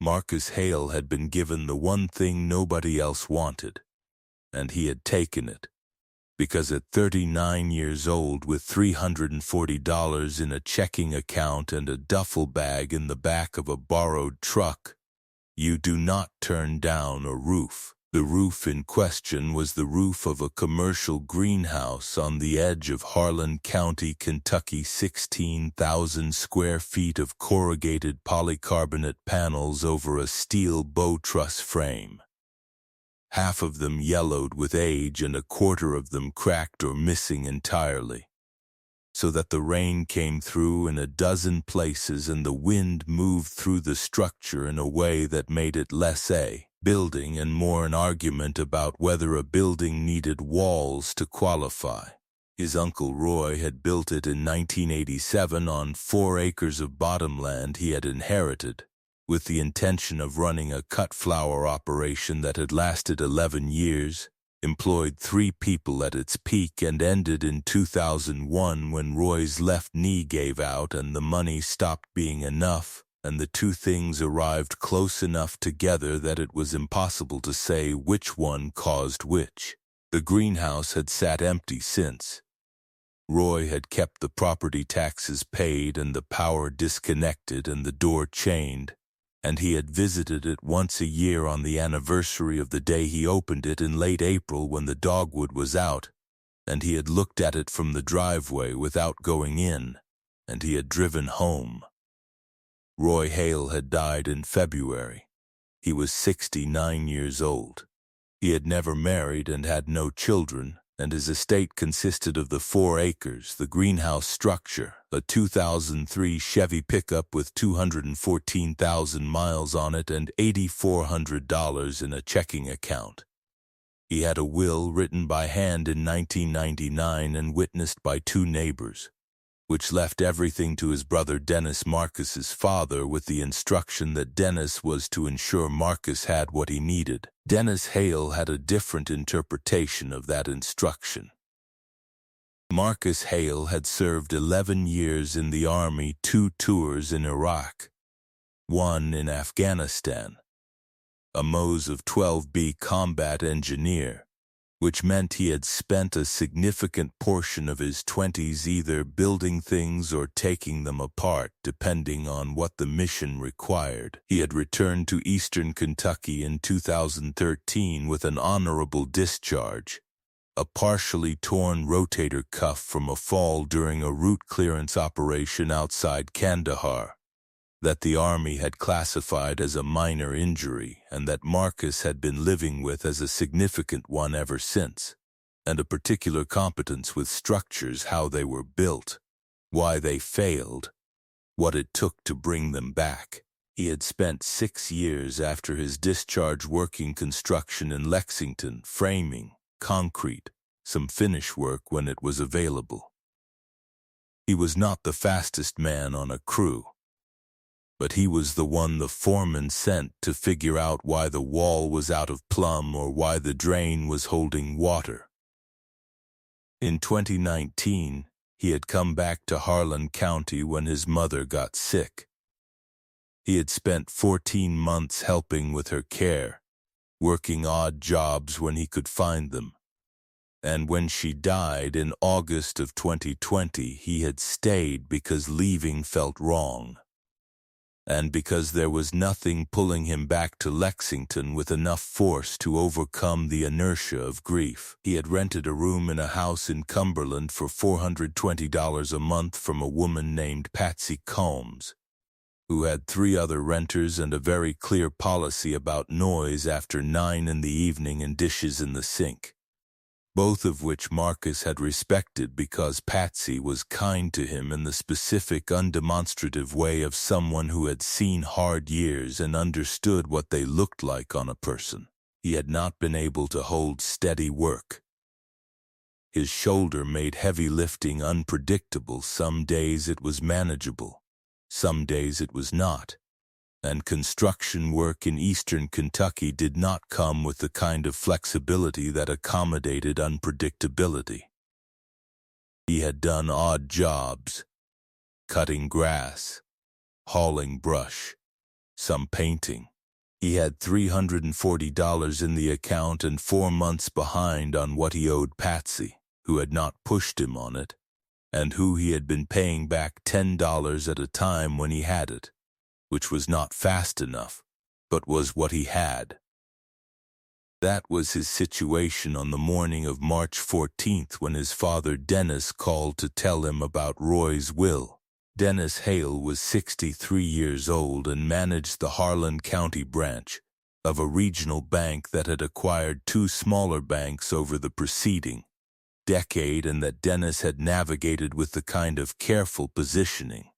Marcus Hale had been given the one thing nobody else wanted, and he had taken it, because at 39 years old with $340 in a checking account and a duffel bag in the back of a borrowed truck, you do not turn down a roof. The roof in question was the roof of a commercial greenhouse on the edge of Harlan County, Kentucky. 16,000 square feet of corrugated polycarbonate panels over a steel bow truss frame. Half of them yellowed with age and a quarter of them cracked or missing entirely, so that the rain came through in a dozen places and the wind moved through the structure in a way that made it less a building and more an argument about whether a building needed walls to qualify. His Uncle Roy had built it in 1987 on 4 acres of bottomland he had inherited, with the intention of running a cut flower operation that had lasted 11 years, employed 3 people at its peak, and ended in 2001 when Roy's left knee gave out and the money stopped being enough, and the two things arrived close enough together that it was impossible to say which one caused which. The greenhouse had sat empty since. Roy had kept the property taxes paid and the power disconnected and the door chained, and he had visited it once a year on the anniversary of the day he opened it in late April when the dogwood was out, and he had looked at it from the driveway without going in, and he had driven home. Roy Hale had died in February. He was 69 years old. He had never married and had no children, and his estate consisted of the 4 acres, the greenhouse structure, a 2003 Chevy pickup with 214,000 miles on it and $8,400 in a checking account. He had a will written by hand in 1999 and witnessed by 2 neighbors, which left everything to his brother Dennis, Marcus's father, with the instruction that Dennis was to ensure Marcus had what he needed. Dennis Hale had a different interpretation of that instruction. Marcus Hale had served 11 years in the Army, 2 tours in Iraq, 1 in Afghanistan, a MOS of 12B combat engineer, which meant he had spent a significant portion of his 20s either building things or taking them apart, depending on what the mission required. He had returned to eastern Kentucky in 2013 with an honorable discharge, a partially torn rotator cuff from a fall during a route clearance operation outside Kandahar, that the Army had classified as a minor injury and that Marcus had been living with as a significant one ever since, and a particular competence with structures, how they were built, why they failed, what it took to bring them back. He had spent 6 years after his discharge working construction in Lexington, framing, concrete, some finish work when it was available. He was not the fastest man on a crew, but he was the one the foreman sent to figure out why the wall was out of plumb or why the drain was holding water. In 2019, he had come back to Harlan County when his mother got sick. He had spent 14 months helping with her care, working odd jobs when he could find them. And when she died in August of 2020, he had stayed because leaving felt wrong, and because there was nothing pulling him back to Lexington with enough force to overcome the inertia of grief. He had rented a room in a house in Cumberland for $420 a month from a woman named Patsy Combs, who had 3 other renters and a very clear policy about noise after 9 in the evening and dishes in the sink, both of which Marcus had respected because Patsy was kind to him in the specific, undemonstrative way of someone who had seen hard years and understood what they looked like on a person. He had not been able to hold steady work. His shoulder made heavy lifting unpredictable. Some days it was manageable, some days it was not. And construction work in eastern Kentucky did not come with the kind of flexibility that accommodated unpredictability. He had done odd jobs, cutting grass, hauling brush, some painting, He had $340 in the account and 4 months behind on what he owed Patsy, who had not pushed him on it, and who he had been paying back $10 at a time when he had it, which was not fast enough, but was what he had. That was his situation on the morning of March 14th when his father Dennis called to tell him about Roy's will. Dennis Hale was 63 years old and managed the Harlan County branch of a regional bank that had acquired 2 smaller banks over the preceding decade, and that Dennis had navigated with the kind of careful positioning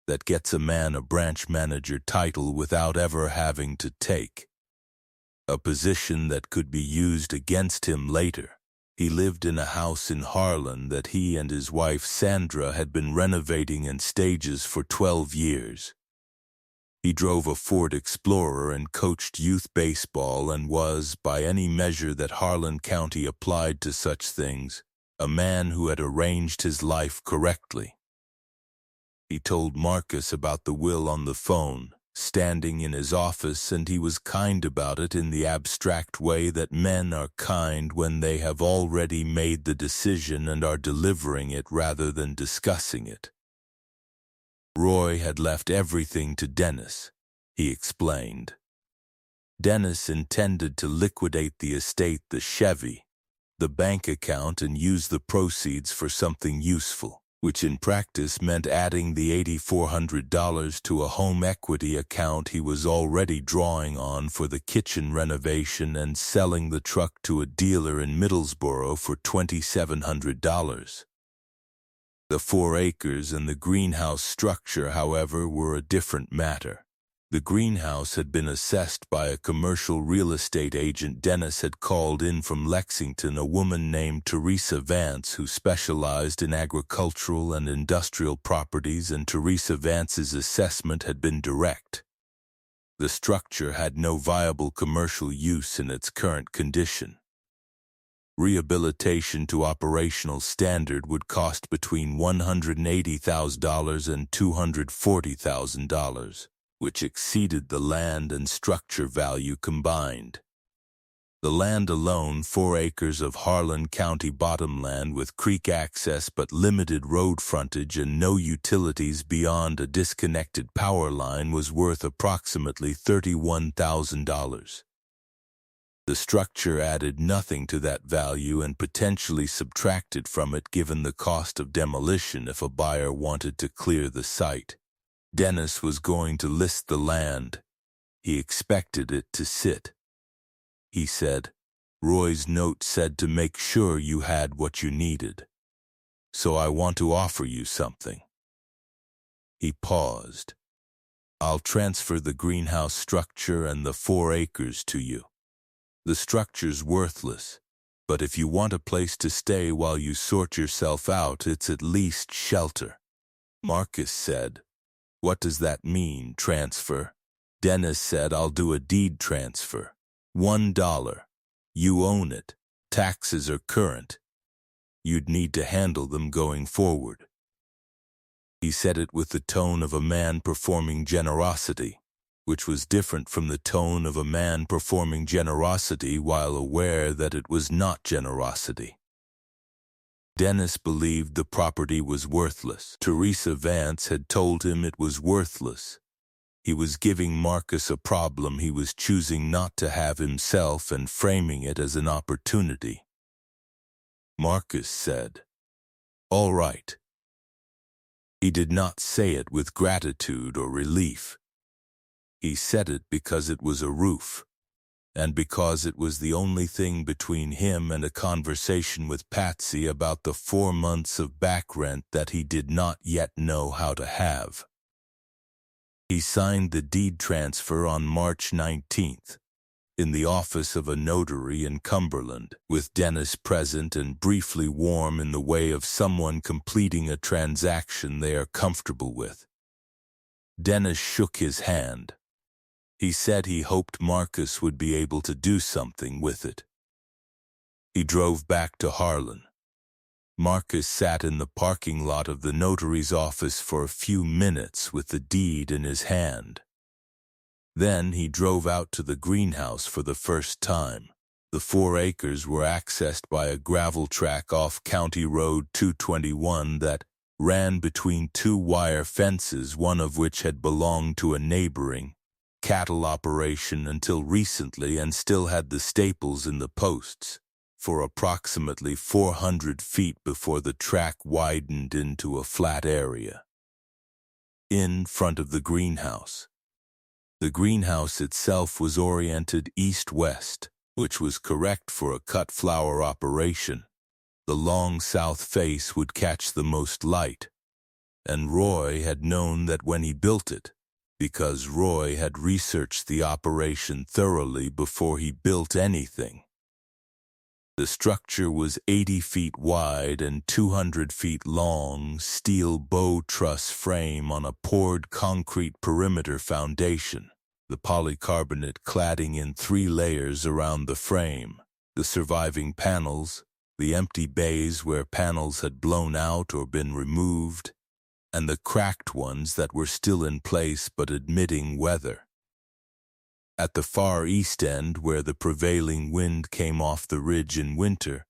that gets a man a branch manager title without ever having to take a position that could be used against him later. He lived in a house in Harlan that he and his wife Sandra had been renovating in stages for 12 years. He drove a Ford Explorer and coached youth baseball and was, by any measure that Harlan County applied to such things, a man who had arranged his life correctly. He told Marcus about the will on the phone, standing in his office, and he was kind about it in the abstract way that men are kind when they have already made the decision and are delivering it rather than discussing it. Roy had left everything to Dennis, he explained. Dennis intended to liquidate the estate, the Chevy, the bank account, and use the proceeds for something useful, which in practice meant adding the $8,400 to a home equity account he was already drawing on for the kitchen renovation and selling the truck to a dealer in Middlesboro for $2,700. The 4 acres and the greenhouse structure, however, were a different matter. The greenhouse had been assessed by a commercial real estate agent. Dennis had called in from Lexington a woman named Teresa Vance who specialized in agricultural and industrial properties, and Teresa Vance's assessment had been direct. The structure had no viable commercial use in its current condition. Rehabilitation to operational standard would cost between $180,000 and $240,000. Which exceeded the land and structure value combined. The land alone, 4 acres of Harlan County bottomland with creek access but limited road frontage and no utilities beyond a disconnected power line, was worth approximately $31,000. The structure added nothing to that value and potentially subtracted from it given the cost of demolition if a buyer wanted to clear the site. Dennis was going to list the land. He expected it to sit. He said, "Roy's note said to make sure you had what you needed. So I want to offer you something." He paused. "I'll transfer the greenhouse structure and the 4 acres to you. The structure's worthless, but if you want a place to stay while you sort yourself out, it's at least shelter." Marcus said, "What does that mean, transfer?" Dennis said, "I'll do a deed transfer. $1. You own it. Taxes are current. You'd need to handle them going forward." He said it with the tone of a man performing generosity, which was different from the tone of a man performing generosity while aware that it was not generosity. Dennis believed the property was worthless. Teresa Vance had told him it was worthless. He was giving Marcus a problem he was choosing not to have himself and framing it as an opportunity. Marcus said, "All right." He did not say it with gratitude or relief. He said it because it was a roof, and because it was the only thing between him and a conversation with Patsy about the 4 months of back rent that he did not yet know how to have. He signed the deed transfer on March 19th, in the office of a notary in Cumberland, with Dennis present and briefly warm in the way of someone completing a transaction they are comfortable with. Dennis shook his hand. He said he hoped Marcus would be able to do something with it. He drove back to Harlan. Marcus sat in the parking lot of the notary's office for a few minutes with the deed in his hand. Then he drove out to the greenhouse for the first time. The 4 acres were accessed by a gravel track off County Road 221 that ran between 2 wire fences, one of which had belonged to a neighboring cattle operation until recently and still had the staples in the posts, for approximately 400 feet before the track widened into a flat area. In front of the greenhouse. The greenhouse itself was oriented east-west, which was correct for a cut flower operation. The long south face would catch the most light, and Roy had known that when he built it, because Roy had researched the operation thoroughly before he built anything. The structure was 80 feet wide and 200 feet long, steel bow truss frame on a poured concrete perimeter foundation, the polycarbonate cladding in 3 layers around the frame, the surviving panels, the empty bays where panels had blown out or been removed, and the cracked ones that were still in place but admitting weather. At the far east end, where the prevailing wind came off the ridge in winter,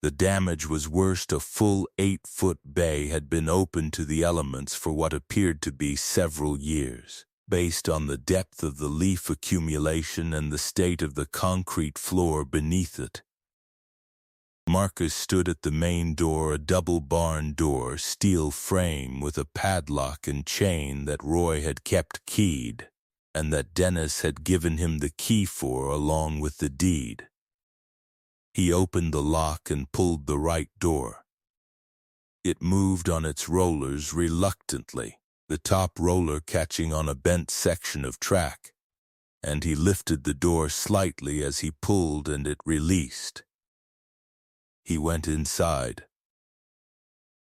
the damage was worst. A full 8-foot bay had been open to the elements for what appeared to be several years, based on the depth of the leaf accumulation and the state of the concrete floor beneath it. Marcus stood at the main door, a double barn door, steel frame with a padlock and chain that Roy had kept keyed, and that Dennis had given him the key for along with the deed. He opened the lock and pulled the right door. It moved on its rollers reluctantly, the top roller catching on a bent section of track, and he lifted the door slightly as he pulled and it released. He went inside.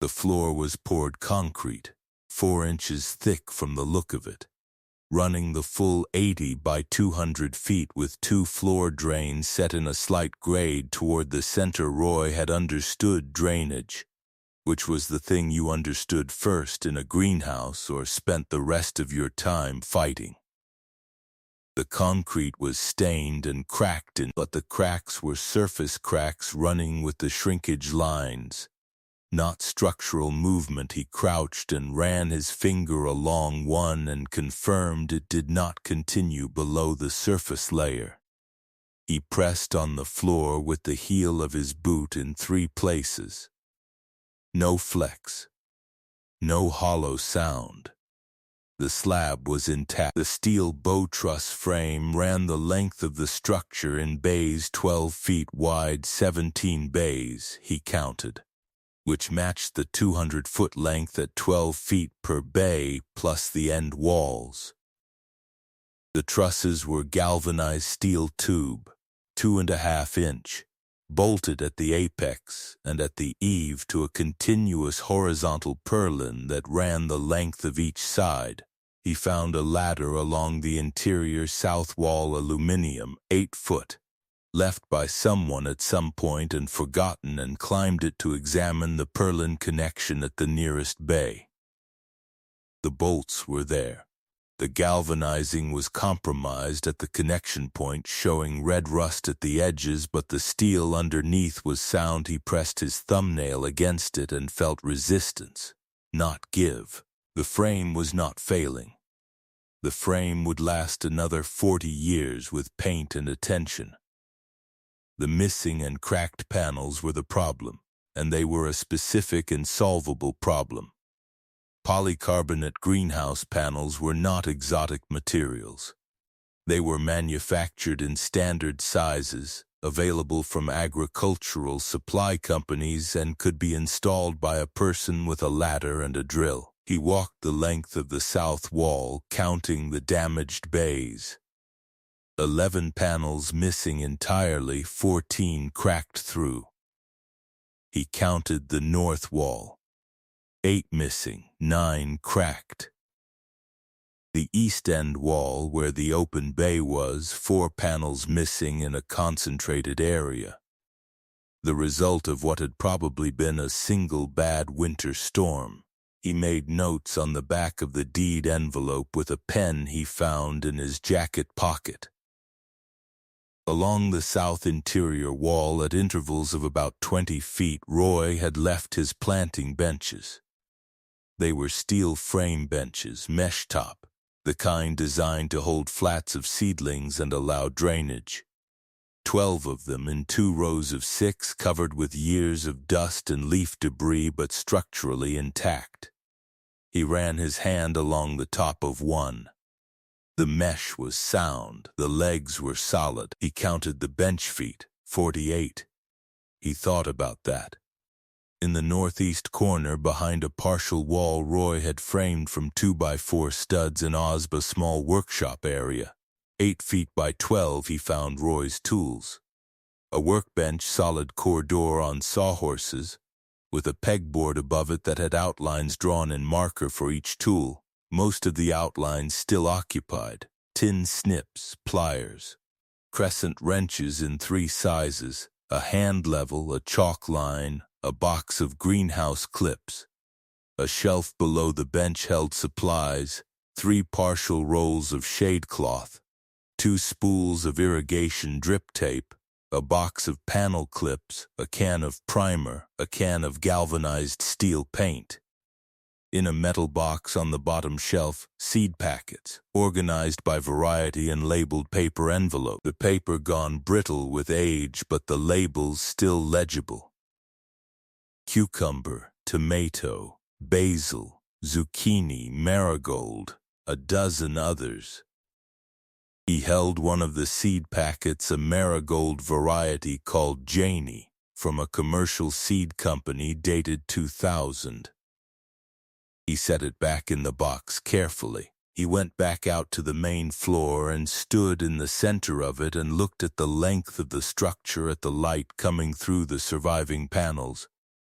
The floor was poured concrete, 4 inches thick from the look of it, running the full 80 by 200 feet with 2 floor drains set in a slight grade toward the center. Roy had understood drainage, which was the thing you understood first in a greenhouse or spent the rest of your time fighting. The concrete was stained and cracked but the cracks were surface cracks running with the shrinkage lines, not structural movement. He crouched and ran his finger along one and confirmed it did not continue below the surface layer. He pressed on the floor with the heel of his boot in 3 places. No flex. No hollow sound. The slab was intact. The steel bow truss frame ran the length of the structure in bays 12 feet wide, 17 bays, he counted, which matched the 200-foot length at 12 feet per bay plus the end walls. The trusses were galvanized steel tube, 2.5 inch, bolted at the apex and at the eave to a continuous horizontal purlin that ran the length of each side. He found a ladder along the interior south wall, aluminum, 8 foot, left by someone at some point and forgotten, and climbed it to examine the purlin connection at the nearest bay. The bolts were there. The galvanizing was compromised at the connection point, showing red rust at the edges, but the steel underneath was sound. He pressed his thumbnail against it and felt resistance, not give. The frame was not failing. The frame would last another 40 years with paint and attention. The missing and cracked panels were the problem, and they were a specific and solvable problem. Polycarbonate greenhouse panels were not exotic materials. They were manufactured in standard sizes, available from agricultural supply companies, and could be installed by a person with a ladder and a drill. He walked the length of the south wall, counting the damaged bays. 11 panels missing entirely, 14 cracked through. He counted the north wall. 8 missing, 9 cracked. The east end wall, where the open bay was, 4 panels missing in a concentrated area. The result of what had probably been a single bad winter storm. He made notes on the back of the deed envelope with a pen he found in his jacket pocket. Along the south interior wall, at intervals of about 20 feet, Roy had left his planting benches. They were steel frame benches, mesh top, the kind designed to hold flats of seedlings and allow drainage. 12 of them in 2 rows of 6, covered with years of dust and leaf debris but structurally intact. He ran his hand along the top of one. The mesh was sound, the legs were solid. He counted the bench feet, 48. He thought about that. In the northeast corner, behind a partial wall Roy had framed from 2x4 studs in Ozba's small workshop area. 8 feet by 12 he found Roy's tools. A workbench, solid core door on sawhorses, with a pegboard above it that had outlines drawn in marker for each tool, most of the outlines still occupied. Tin snips, pliers, crescent wrenches in 3 sizes, a hand level, a chalk line, a box of greenhouse clips. A shelf below the bench held supplies, 3 partial rolls of shade cloth, 2 spools of irrigation drip tape, a box of panel clips, a can of primer, a can of galvanized steel paint. In a metal box on the bottom shelf, seed packets, organized by variety and labeled paper envelope, the paper gone brittle with age but the labels still legible. Cucumber, tomato, basil, zucchini, marigold, a dozen others. He held one of the seed packets, a marigold variety called Janie, from a commercial seed company dated 2000. He set it back in the box carefully. He went back out to the main floor and stood in the center of it and looked at the length of the structure at the light coming through the surviving panels,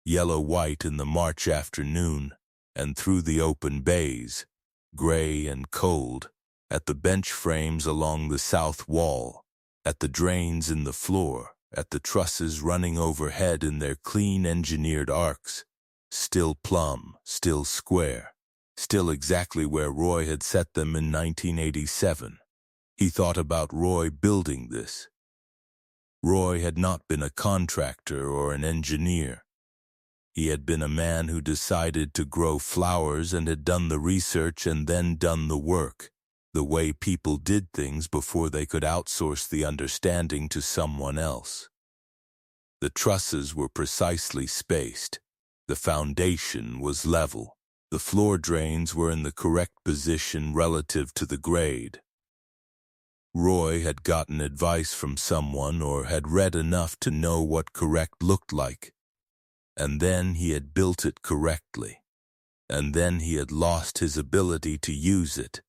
yellow-white in the March afternoon, and through the open bays, gray and cold, at the bench frames along the south wall, at the drains in the floor, at the trusses running overhead in their clean engineered arcs, still plumb, still square, still exactly where Roy had set them in 1987. He thought about Roy building this. Roy had not been a contractor or an engineer. He had been a man who decided to grow flowers and had done the research and then done the work, the way people did things before they could outsource the understanding to someone else. The trusses were precisely spaced. The foundation was level. The floor drains were in the correct position relative to the grade. Roy had gotten advice from someone or had read enough to know what correct looked like. And then he had built it correctly. And then he had lost his ability to use it.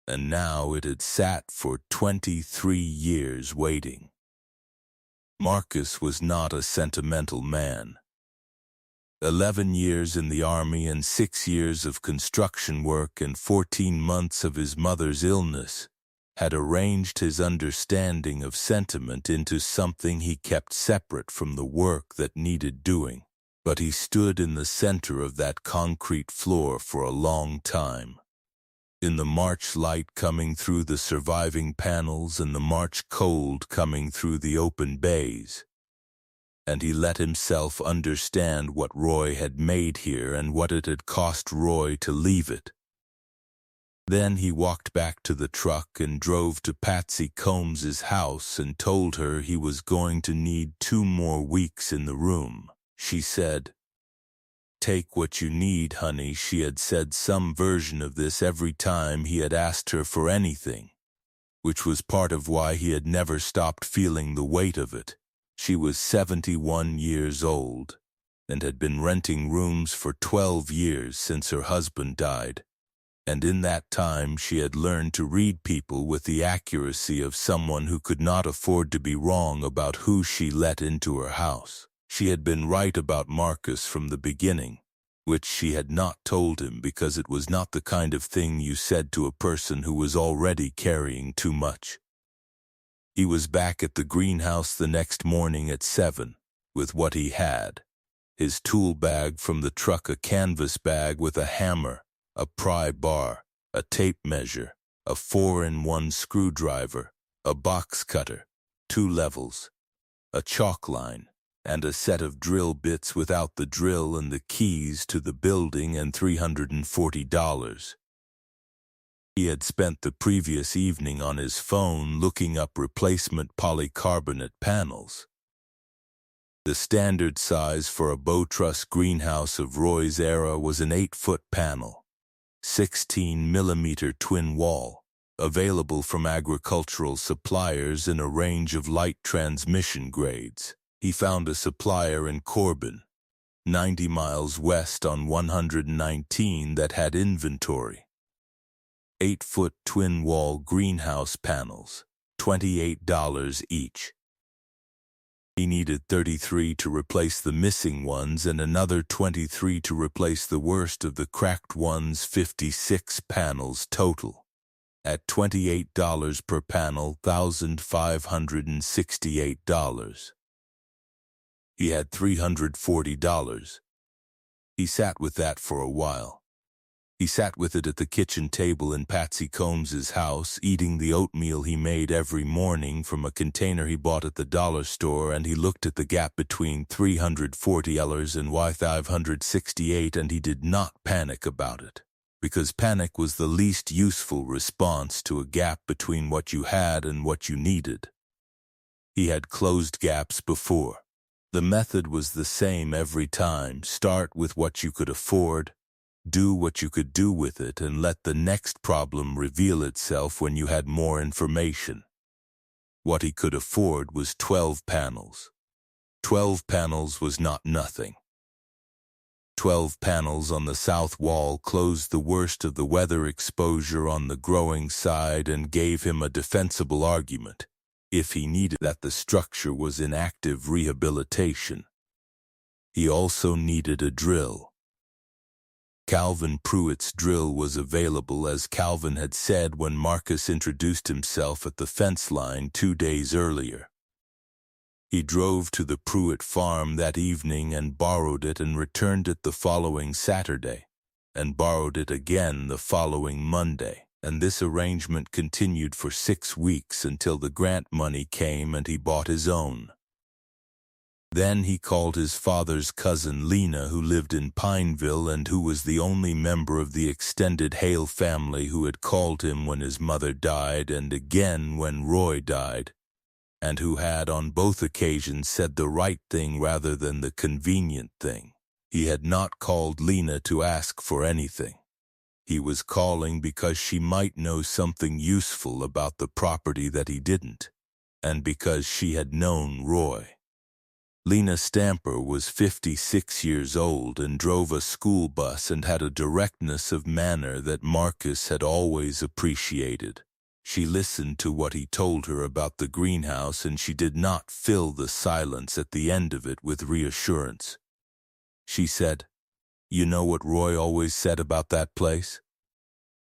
And now it had sat for 23 years waiting. Marcus was not a sentimental man. 11 years in the army and 6 years of construction work and 14 months of his mother's illness had arranged his understanding of sentiment into something he kept separate from the work that needed doing. But he stood in the center of that concrete floor for a long time. In the March light coming through the surviving panels and the March cold coming through the open bays. And he let himself understand what Roy had made here and what it had cost Roy to leave it. Then he walked back to the truck and drove to Patsy Combs's house and told her he was going to need 2 more weeks in the room. She said, "Take what you need, honey." She had said some version of this every time he had asked her for anything, which was part of why he had never stopped feeling the weight of it. She was 71 years old and had been renting rooms for 12 years since her husband died, and in that time she had learned to read people with the accuracy of someone who could not afford to be wrong about who she let into her house. She had been right about Marcus from the beginning, which she had not told him because it was not the kind of thing you said to a person who was already carrying too much. He was back at the greenhouse the next morning at 7, with what he had, his tool bag from the truck, a canvas bag with a hammer, a pry bar, a tape measure, a 4-in-1 screwdriver, a box cutter, 2 levels, a chalk line, and a set of drill bits without the drill and the keys to the building, and $340. He had spent the previous evening on his phone looking up replacement polycarbonate panels. The standard size for a bow truss greenhouse of Roy's era was an 8-foot panel, 16mm twin wall, available from agricultural suppliers in a range of light transmission grades. He found a supplier in Corbin, 90 miles west on 119, that had inventory. 8-foot twin wall greenhouse panels, $28 each. He needed 33 to replace the missing ones and another 23 to replace the worst of the cracked ones, 56 panels total. At $28 per panel, $1,568. He had $340. He sat with that for a while. He sat with it at the kitchen table in Patsy Combs's house, eating the oatmeal he made every morning from a container he bought at the dollar store, and he looked at the gap between $340 and $568, and he did not panic about it, because panic was the least useful response to a gap between what you had and what you needed. He had closed gaps before. The method was the same every time. Start with what you could afford, do what you could do with it, and let the next problem reveal itself when you had more information. What he could afford was 12 panels. 12 panels was not nothing. 12 panels on the south wall closed the worst of the weather exposure on the growing side and gave him a defensible argument, if he needed, that the structure was in active rehabilitation. He also needed a drill. Calvin Pruitt's drill was available, as Calvin had said when Marcus introduced himself at the fence line 2 days earlier. He drove to the Pruitt farm that evening and borrowed it, and returned it the following Saturday, and borrowed it again the following Monday, and this arrangement continued for 6 weeks until the grant money came and he bought his own. Then he called his father's cousin Lena, who lived in Pineville and who was the only member of the extended Hale family who had called him when his mother died and again when Roy died, and who had on both occasions said the right thing rather than the convenient thing. He had not called Lena to ask for anything. He was calling because she might know something useful about the property that he didn't, and because she had known Roy. Lena Stamper was 56 years old and drove a school bus and had a directness of manner that Marcus had always appreciated. She listened to what he told her about the greenhouse, and she did not fill the silence at the end of it with reassurance. She said, "You know what Roy always said about that place?"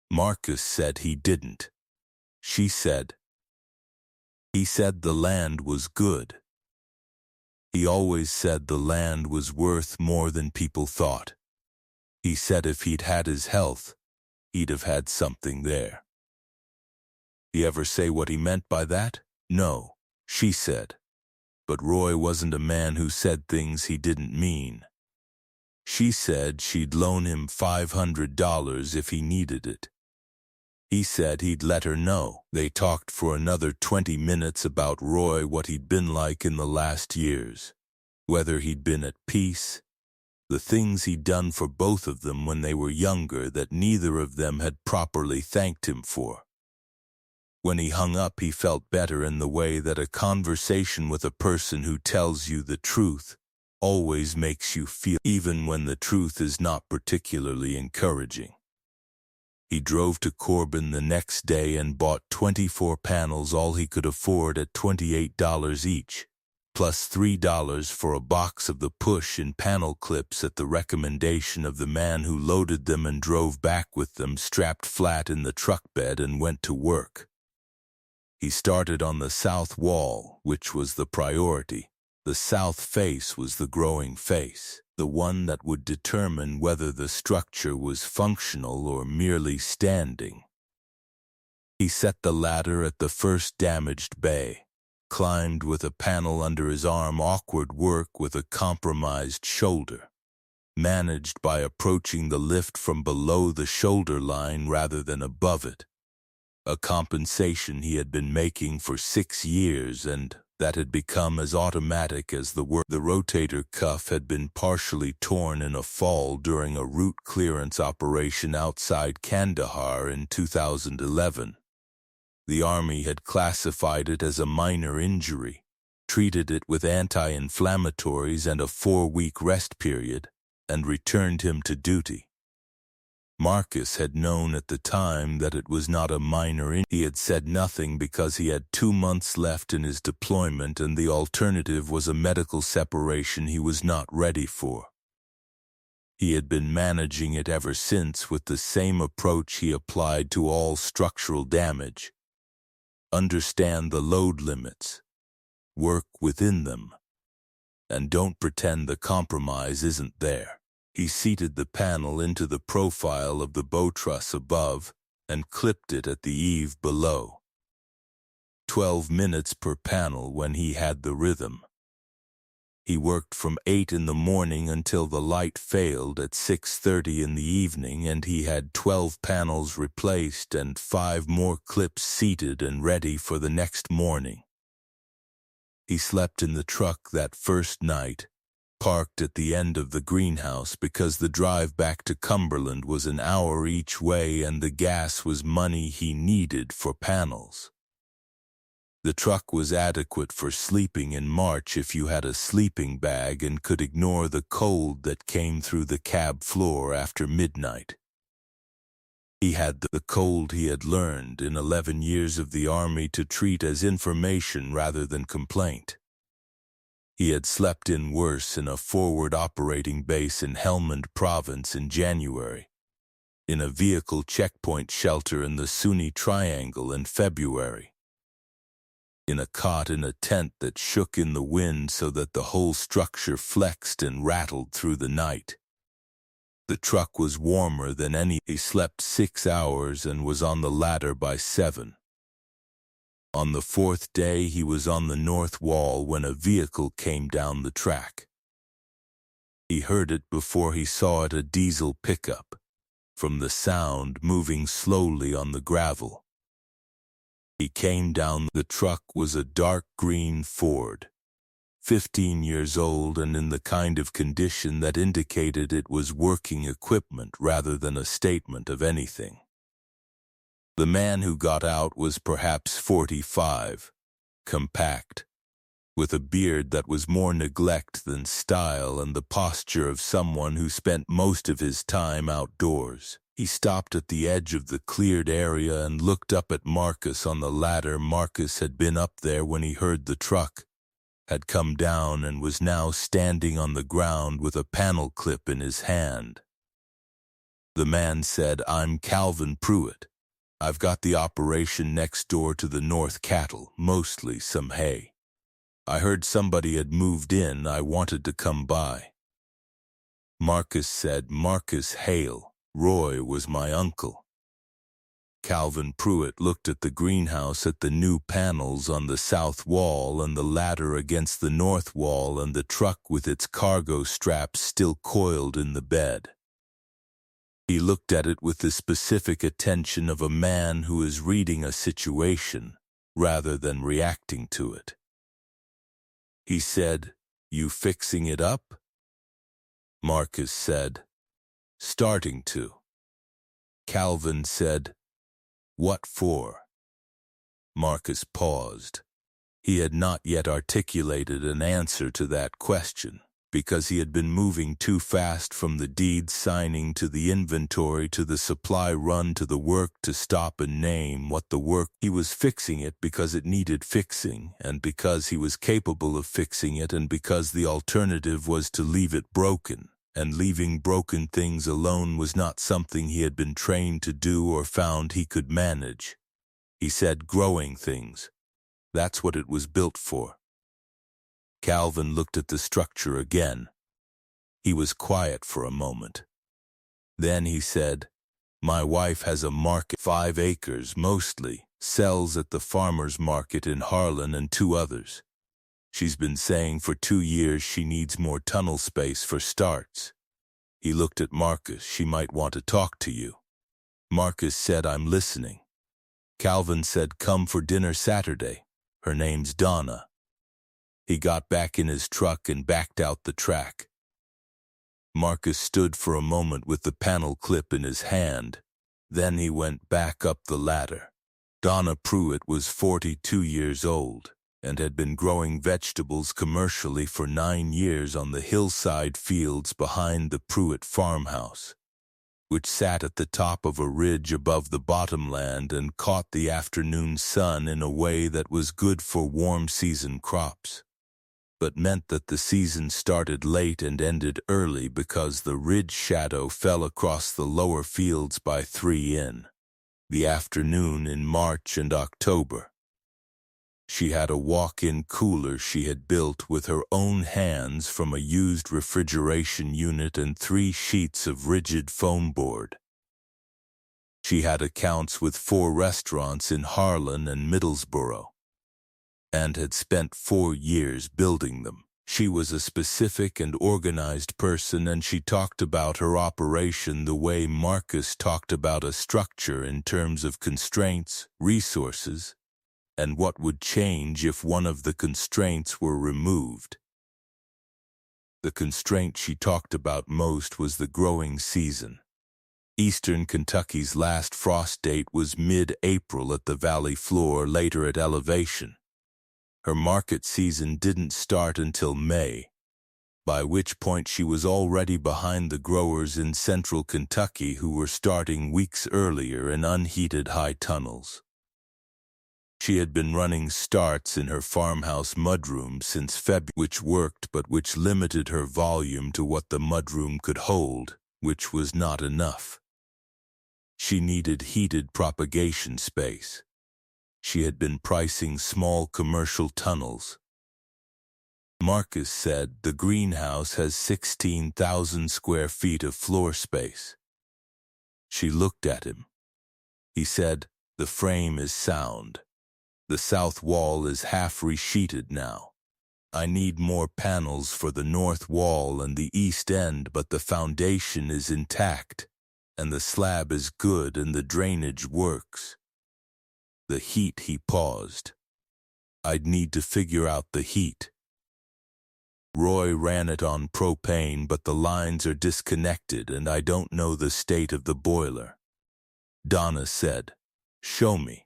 Marcus said he didn't. She said, "He said the land was good. He always said the land was worth more than people thought. He said if he'd had his health, he'd have had something there." He ever say what he meant by that? No, she said. But Roy wasn't a man who said things he didn't mean. She said she'd loan him $500 if he needed it. He said he'd let her know. They talked for another 20 minutes about Roy, what he'd been like in the last years, whether he'd been at peace, the things he'd done for both of them when they were younger that neither of them had properly thanked him for. When he hung up, he felt better in the way that a conversation with a person who tells you the truth always makes you feel, even when the truth is not particularly encouraging. He drove to Corbin the next day and bought 24 panels, all he could afford, at $28 each, plus $3 for a box of the push-in panel clips at the recommendation of the man who loaded them, and drove back with them strapped flat in the truck bed and went to work. He started on the south wall, which was the priority. The south face was the growing face. the one that would determine whether the structure was functional or merely standing. He set the ladder at the first damaged bay, climbed with a panel under his arm, awkward work with a compromised shoulder, managed by approaching the lift from below the shoulder line rather than above it, a compensation he had been making for 6 years and that had become as automatic as the work. The rotator cuff had been partially torn in a fall during a route clearance operation outside Kandahar in 2011. The Army had classified it as a minor injury, treated it with anti-inflammatories and a 4-week rest period, and returned him to duty. Marcus had known at the time that it was not a minor injury. He had said nothing because he had 2 months left in his deployment and the alternative was a medical separation he was not ready for. He had been managing it ever since with the same approach he applied to all structural damage. Understand the load limits, work within them, and don't pretend the compromise isn't there. He seated the panel into the profile of the bow truss above and clipped it at the eave below. 12 minutes per panel when he had the rhythm. He worked from 8 in the morning until the light failed at 6:30 in the evening, and he had 12 panels replaced and 5 more clips seated and ready for the next morning. He slept in the truck that first night, parked at the end of the greenhouse because the drive back to Cumberland was an hour each way and the gas was money he needed for panels. The truck was adequate for sleeping in March if you had a sleeping bag and could ignore the cold that came through the cab floor after midnight. He had the cold he had learned in 11 years of the Army to treat as information rather than complaint. He had slept in worse in a forward operating base in Helmand Province in January, in a vehicle checkpoint shelter in the Sunni Triangle in February, in a cot in a tent that shook in the wind so that the whole structure flexed and rattled through the night. The truck was warmer than any. He slept 6 hours and was on the ladder by 7. On the 4th day, he was on the north wall when a vehicle came down the track. He heard it before he saw it, a diesel pickup, from the sound moving slowly on the gravel. He came down. The truck was a dark green Ford, 15 years old and in the kind of condition that indicated it was working equipment rather than a statement of anything. The man who got out was perhaps 45, compact, with a beard that was more neglect than style and the posture of someone who spent most of his time outdoors. He stopped at the edge of the cleared area and looked up at Marcus on the ladder. Marcus had been up there when he heard the truck, had come down and was now standing on the ground with a panel clip in his hand. The man said, "I'm Calvin Pruitt. I've got the operation next door to the North Cattle, mostly some hay. I heard somebody had moved in. I wanted to come by." Marcus said, "Marcus Hale. Roy was my uncle." Calvin Pruitt looked at the greenhouse, at the new panels on the south wall and the ladder against the north wall and the truck with its cargo straps still coiled in the bed. He looked at it with the specific attention of a man who is reading a situation rather than reacting to it. He said, "You fixing it up?" Marcus said, "Starting to." Calvin said, "What for?" Marcus paused. He had not yet articulated an answer to that question, because he had been moving too fast from the deed signing to the inventory to the supply run to the work to stop and name what the work. He was fixing it because it needed fixing, and because he was capable of fixing it, and because the alternative was to leave it broken, and leaving broken things alone was not something he had been trained to do or found he could manage. He said, "Growing things. That's what it was built for." Calvin looked at the structure again. He was quiet for a moment. Then he said, "My wife has a market, 5 acres mostly, sells at the farmer's market in Harlan and 2 others. She's been saying for 2 years she needs more tunnel space for starts." He looked at Marcus. "She might want to talk to you." Marcus said, "I'm listening." Calvin said, "Come for dinner Saturday. Her name's Donna." He got back in his truck and backed out the track. Marcus stood for a moment with the panel clip in his hand. Then he went back up the ladder. Donna Pruitt was 42 years old and had been growing vegetables commercially for 9 years on the hillside fields behind the Pruitt farmhouse, which sat at the top of a ridge above the bottomland and caught the afternoon sun in a way that was good for warm season crops, but meant that the season started late and ended early because the ridge shadow fell across the lower fields by 3 in the afternoon in March and October. She had a walk-in cooler she had built with her own hands from a used refrigeration unit and 3 sheets of rigid foam board. She had accounts with 4 restaurants in Harlan and Middlesboro, and had spent 4 years building them. She was a specific and organized person, and she talked about her operation the way Marcus talked about a structure in terms of constraints, resources, and what would change if one of the constraints were removed. The constraint she talked about most was the growing season. Eastern Kentucky's last frost date was mid-April at the valley floor, later at elevation. Her market season didn't start until May, by which point she was already behind the growers in central Kentucky who were starting weeks earlier in unheated high tunnels. She had been running starts in her farmhouse mudroom since February, which worked but which limited her volume to what the mudroom could hold, which was not enough. She needed heated propagation space. She had been pricing small commercial tunnels. Marcus said the greenhouse has 16,000 square feet of floor space. She looked at him. He said, "The frame is sound. The south wall is half resheeted now. I need more panels for the north wall and the east end, but the foundation is intact, and the slab is good and the drainage works." The heat, he paused. "I'd need to figure out the heat. Roy ran it on propane, but the lines are disconnected and I don't know the state of the boiler." Donna said, "Show me."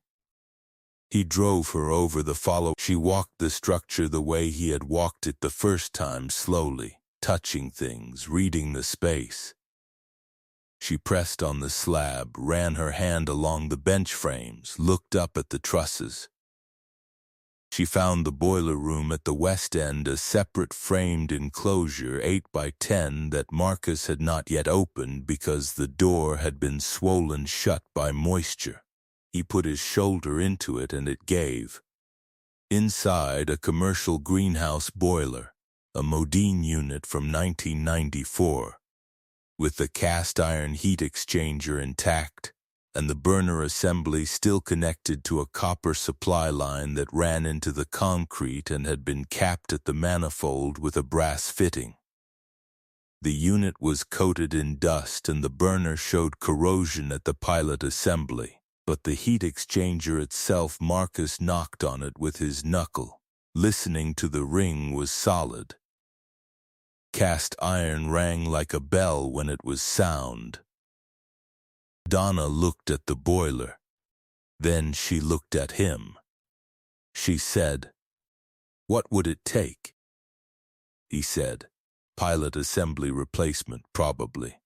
He drove her over the follow. She walked the structure the way he had walked it the first time, slowly, touching things, reading the space. She pressed on the slab, ran her hand along the bench frames, looked up at the trusses. She found the boiler room at the west end, a separate framed enclosure 8 by 10 that Marcus had not yet opened because the door had been swollen shut by moisture. He put his shoulder into it and it gave. Inside, a commercial greenhouse boiler, a Modine unit from 1994. With the cast iron heat exchanger intact, and the burner assembly still connected to a copper supply line that ran into the concrete and had been capped at the manifold with a brass fitting. The unit was coated in dust and the burner showed corrosion at the pilot assembly, but the heat exchanger itself, Marcus knocked on it with his knuckle. Listening to the ring was solid. Cast iron rang like a bell when it was sound. Donna looked at the boiler. Then she looked at him. She said, "What would it take?" He said, "Pilot assembly replacement, probably.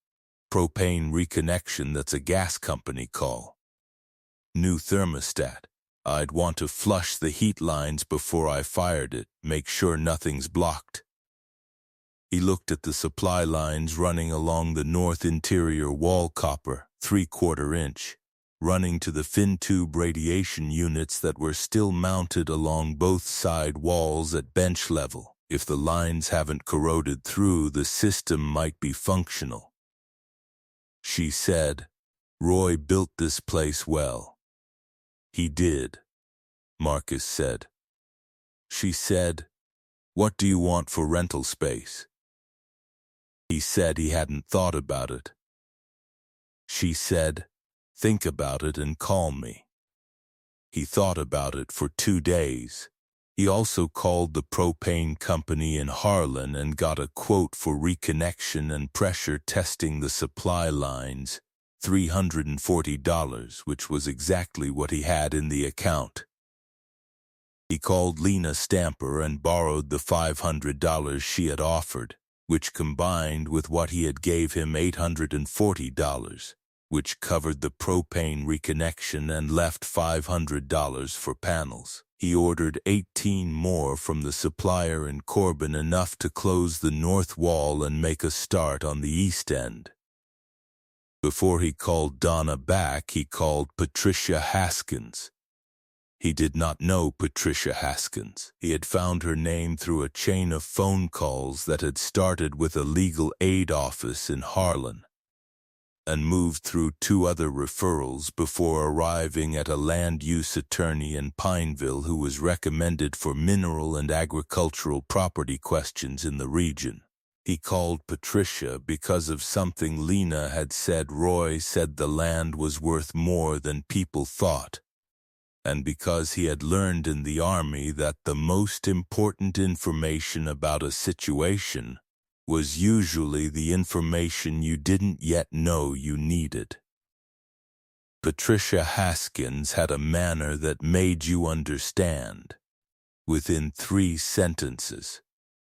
Propane reconnection, that's a gas company call. New thermostat. I'd want to flush the heat lines before I fired it, make sure nothing's blocked." He looked at the supply lines running along the north interior wall, copper, 3/4 inch, running to the fin tube radiation units that were still mounted along both side walls at bench level. If the lines haven't corroded through, the system might be functional. She said, Roy built this place well. He did, Marcus said. She said, what do you want for rental space? He said he hadn't thought about it. She said, think about it and call me. He thought about it for 2 days. He also called the propane company in Harlan and got a quote for reconnection and pressure testing the supply lines, $340, which was exactly what he had in the account. He called Lena Stamper and borrowed the $500 she had offered, which combined with what he had gave him $840, which covered the propane reconnection and left $500 for panels. He ordered 18 more from the supplier in Corbin, enough to close the north wall and make a start on the east end. Before he called Donna back, he called Patricia Haskins. He did not know Patricia Haskins. He had found her name through a chain of phone calls that had started with a legal aid office in Harlan and moved through 2 other referrals before arriving at a land use attorney in Pineville who was recommended for mineral and agricultural property questions in the region. He called Patricia because of something Lena had said. Roy said the land was worth more than people thought, and because he had learned in the Army that the most important information about a situation was usually the information you didn't yet know you needed. Patricia Haskins had a manner that made you understand, within 3 sentences,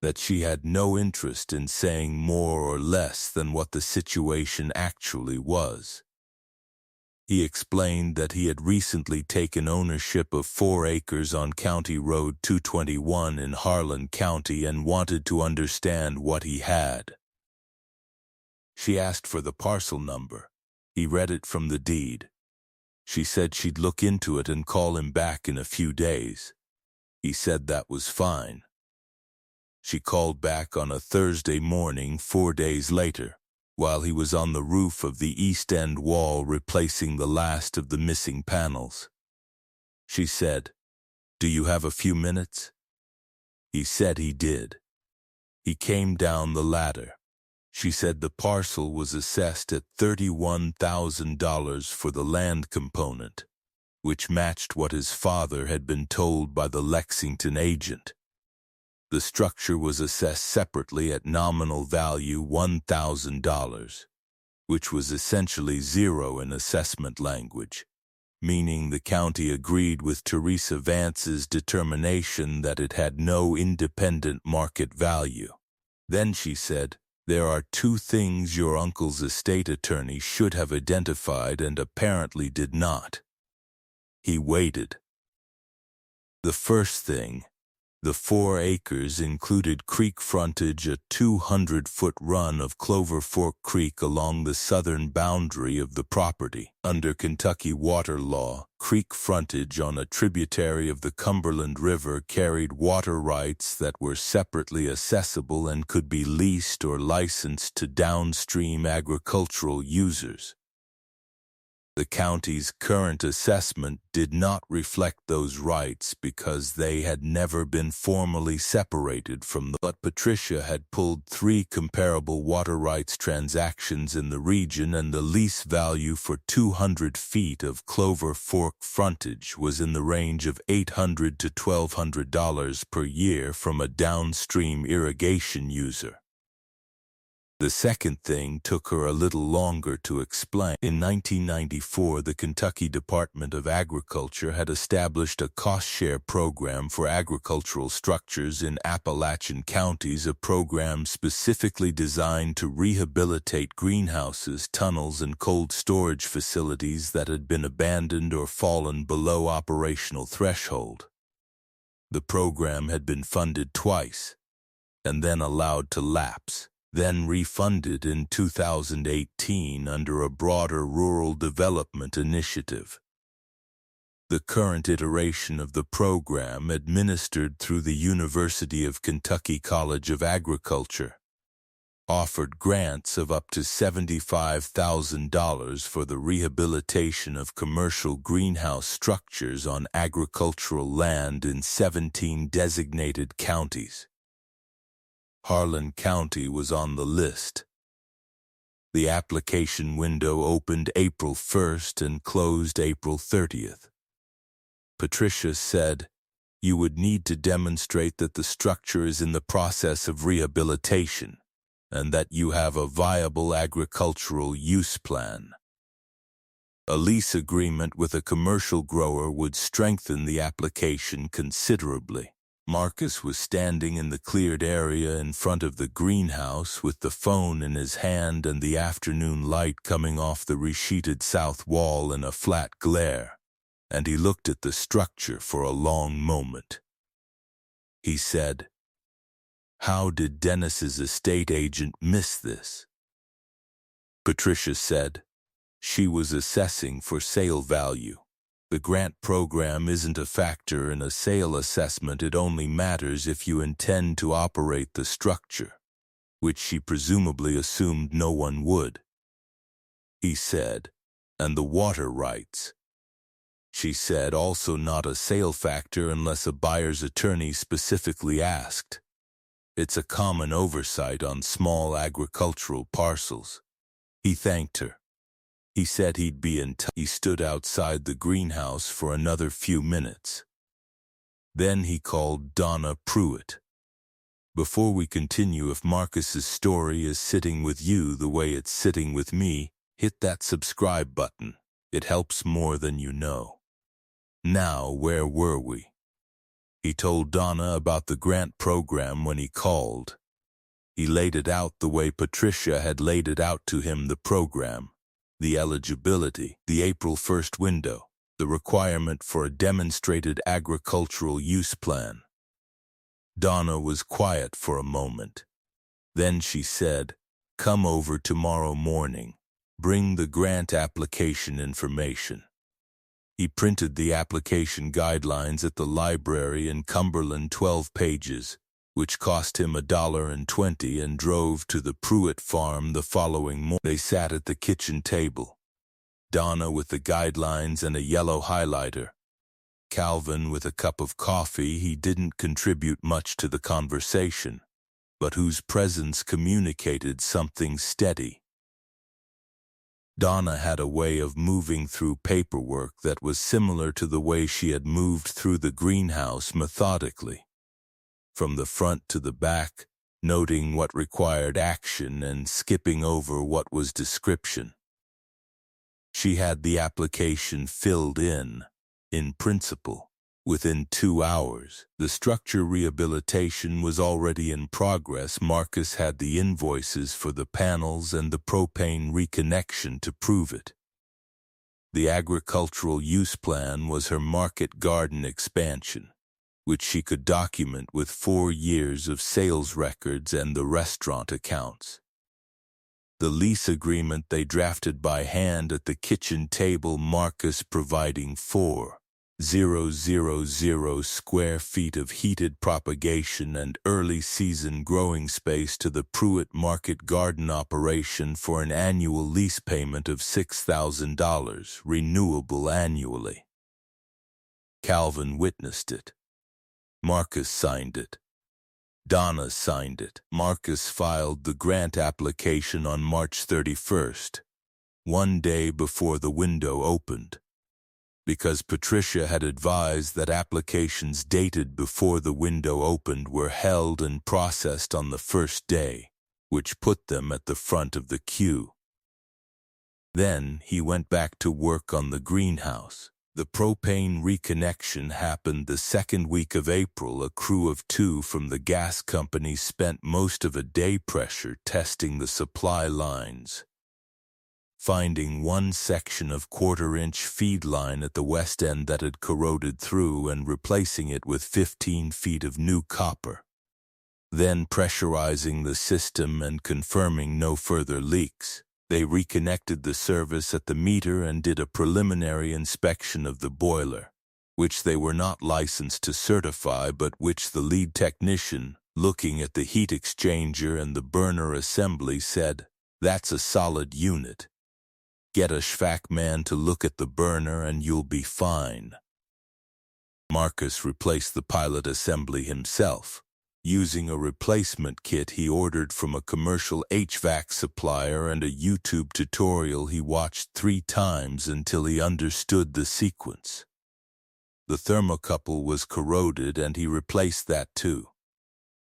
that she had no interest in saying more or less than what the situation actually was. He explained that he had recently taken ownership of 4 acres on County Road 221 in Harlan County and wanted to understand what he had. She asked for the parcel number. He read it from the deed. She said she'd look into it and call him back in a few days. He said that was fine. She called back on a Thursday morning 4 days later, while he was on the roof of the east end wall replacing the last of the missing panels. She said, do you have a few minutes? He said he did. He came down the ladder. She said the parcel was assessed at $31,000 for the land component, which matched what his father had been told by the Lexington agent. The structure was assessed separately at nominal value $1,000, which was essentially zero in assessment language, meaning the county agreed with Teresa Vance's determination that it had no independent market value. Then she said, there are 2 things your uncle's estate attorney should have identified and apparently did not. He waited. The first thing, the 4 acres included creek frontage, a 200-foot run of Clover Fork Creek along the southern boundary of the property. Under Kentucky water law, creek frontage on a tributary of the Cumberland River carried water rights that were separately accessible and could be leased or licensed to downstream agricultural users. The county's current assessment did not reflect those rights because they had never been formally separated from them. But Patricia had pulled 3 comparable water rights transactions in the region, and the lease value for 200 feet of Clover Fork frontage was in the range of $800 to $1,200 per year from a downstream irrigation user. The second thing took her a little longer to explain. In 1994, the Kentucky Department of Agriculture had established a cost-share program for agricultural structures in Appalachian counties, a program specifically designed to rehabilitate greenhouses, tunnels, and cold storage facilities that had been abandoned or fallen below operational threshold. The program had been funded twice, and then allowed to lapse, then refunded in 2018 under a broader rural development initiative. the current iteration of the program administered through the University of Kentucky College of Agriculture offered grants of up to $75,000 for the rehabilitation of commercial greenhouse structures on agricultural land in 17 designated counties. Harlan County was on the list. The application window opened April 1st and closed April 30th. Patricia said, "You would need to demonstrate that the structure is in the process of rehabilitation and that you have a viable agricultural use plan. A lease agreement with a commercial grower would strengthen the application considerably." Marcus was standing in the cleared area in front of the greenhouse with the phone in his hand and the afternoon light coming off the resheeted south wall in a flat glare, and he looked at the structure for a long moment. He said, "How did Dennis's estate agent miss this?" Patricia said, "She was assessing for sale value. The grant program isn't a factor in a sale assessment. It only matters if you intend to operate the structure," which she presumably assumed no one would. He said, "And the water rights." She said, "Also not a sale factor unless a buyer's attorney specifically asked. It's a common oversight on small agricultural parcels." He thanked her. He said he'd be in touch. He stood outside the greenhouse for another few minutes. Then he called Donna Pruitt. "Before we continue, if Marcus's story is sitting with you the way it's sitting with me, hit that subscribe button. It helps more than you know." Now, where were we? He told Donna about the grant program when he called. He laid it out the way Patricia had laid it out to him, the program, the eligibility, the April 1st window, the requirement for a demonstrated agricultural use plan. Donna was quiet for a moment. Then she said, "Come over tomorrow morning. Bring the grant application information." He printed the application guidelines at the library in Cumberland, 12 pages, which cost him $1.20, and drove to the Pruitt farm the following morning. They sat at the kitchen table, Donna with the guidelines and a yellow highlighter, Calvin with a cup of coffee. He didn't contribute much to the conversation, but whose presence communicated something steady. Donna had a way of moving through paperwork that was similar to the way she had moved through the greenhouse methodically, from the front to the back, noting what required action and skipping over what was description. She had the application filled in principle, within 2 hours. The structure rehabilitation was already in progress. Marcus had the invoices for the panels and the propane reconnection to prove it. The agricultural use plan was her market garden expansion, which she could document with 4 years of sales records and the restaurant accounts. The lease agreement they drafted by hand at the kitchen table, Marcus providing 4,000 square feet of heated propagation and early season growing space to the Pruitt Market Garden operation for an annual lease payment of $6,000, renewable annually. Calvin witnessed it. Marcus signed it. Donna signed it. Marcus filed the grant application on March 31st, 1 day before the window opened, because Patricia had advised that applications dated before the window opened were held and processed on the first day, which put them at the front of the queue. Then he went back to work on the greenhouse. The propane reconnection happened the second week of April. A crew of 2 from the gas company spent most of a day pressure testing the supply lines, finding one section of 1/4-inch feed line at the west end that had corroded through and replacing it with 15 feet of new copper. Then pressurizing the system and confirming no further leaks, they reconnected the service at the meter and did a preliminary inspection of the boiler. which they were not licensed to certify, but which the lead technician, looking at the heat exchanger and the burner assembly, said, "That's a solid unit. Get a SHVAC man to look at the burner and you'll be fine." Marcus replaced the pilot assembly himself, using a replacement kit he ordered from a commercial HVAC supplier and a YouTube tutorial he watched 3 times until he understood the sequence. The thermocouple was corroded and he replaced that too.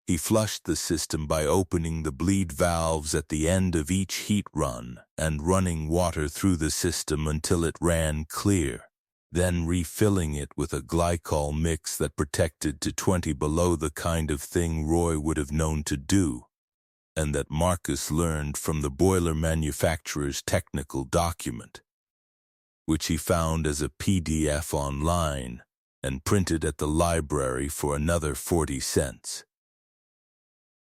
He flushed the system by opening the bleed valves at the end of each heat run and running water through the system until it ran clear, then refilling it with a glycol mix that protected to 20 below, the kind of thing Roy would have known to do, and that Marcus learned from the boiler manufacturer's technical document, which he found as a PDF online and printed at the library for another 40 cents.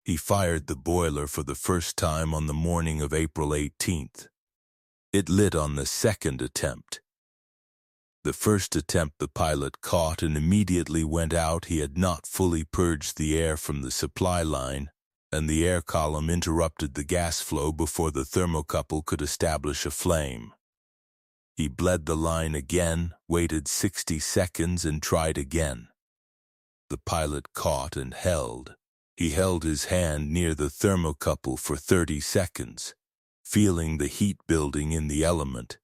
He fired the boiler for the first time on the morning of April 18th. It lit on the second attempt. The first attempt the pilot caught and immediately went out. He had not fully purged the air from the supply line, and the air column interrupted the gas flow before the thermocouple could establish a flame. He bled the line again, waited 60 seconds, and tried again. The pilot caught and held. He held his hand near the thermocouple for 30 seconds, feeling the heat building in the element,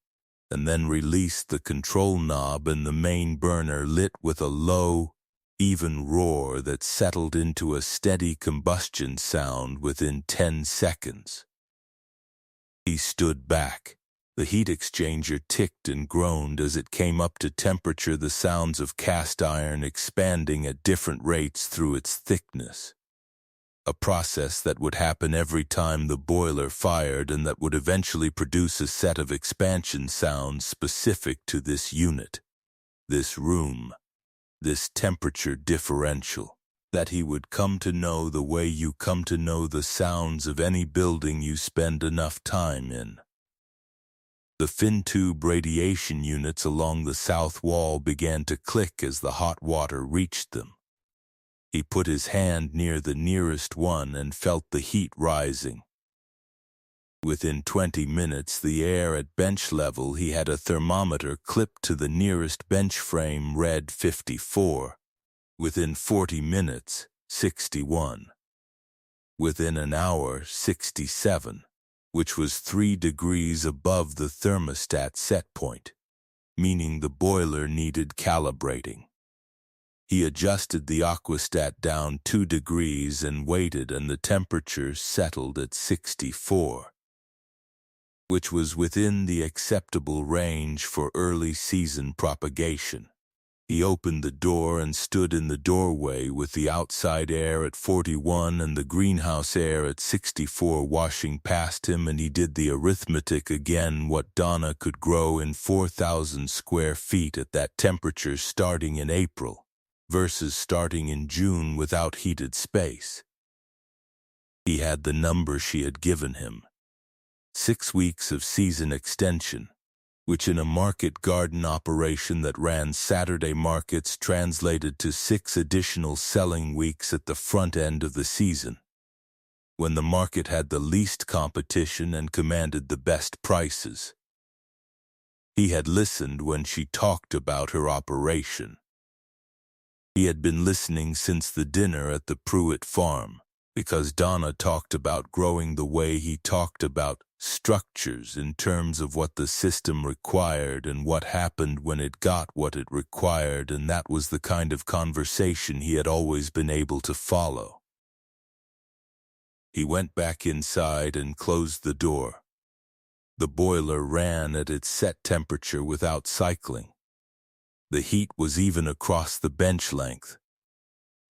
and then released the control knob, and the main burner lit with a low, even roar that settled into a steady combustion sound within 10 seconds. He stood back. The heat exchanger ticked and groaned as it came up to temperature, the sounds of cast iron expanding at different rates through its thickness. A process that would happen every time the boiler fired and that would eventually produce a set of expansion sounds specific to this unit, this room, this temperature differential, that he would come to know the way you come to know the sounds of any building you spend enough time in. The fin tube radiation units along the south wall began to click as the hot water reached them. He put his hand near the nearest one and felt the heat rising. Within 20 minutes, the air at bench level, he had a thermometer clipped to the nearest bench frame, read 54. Within 40 minutes, 61. Within an hour, 67, which was 3 degrees above the thermostat set point, meaning the boiler needed calibrating. He adjusted the aquastat down 2 degrees and waited, and the temperature settled at 64, which was within the acceptable range for early season propagation. He opened the door and stood in the doorway with the outside air at 41 and the greenhouse air at 64 washing past him, and he did the arithmetic again, what Donna could grow in 4,000 square feet at that temperature starting in April versus starting in June without heated space. He had the number she had given him. 6 weeks of season extension, which in a market garden operation that ran Saturday markets translated to 6 additional selling weeks at the front end of the season, when the market had the least competition and commanded the best prices. He had listened when she talked about her operation. He had been listening since the dinner at the Pruitt farm, because Donna talked about growing the way he talked about structures in terms of what the system required and what happened when it got what it required, and that was the kind of conversation he had always been able to follow. He went back inside and closed the door. The boiler ran at its set temperature without cycling. The heat was even across the bench length.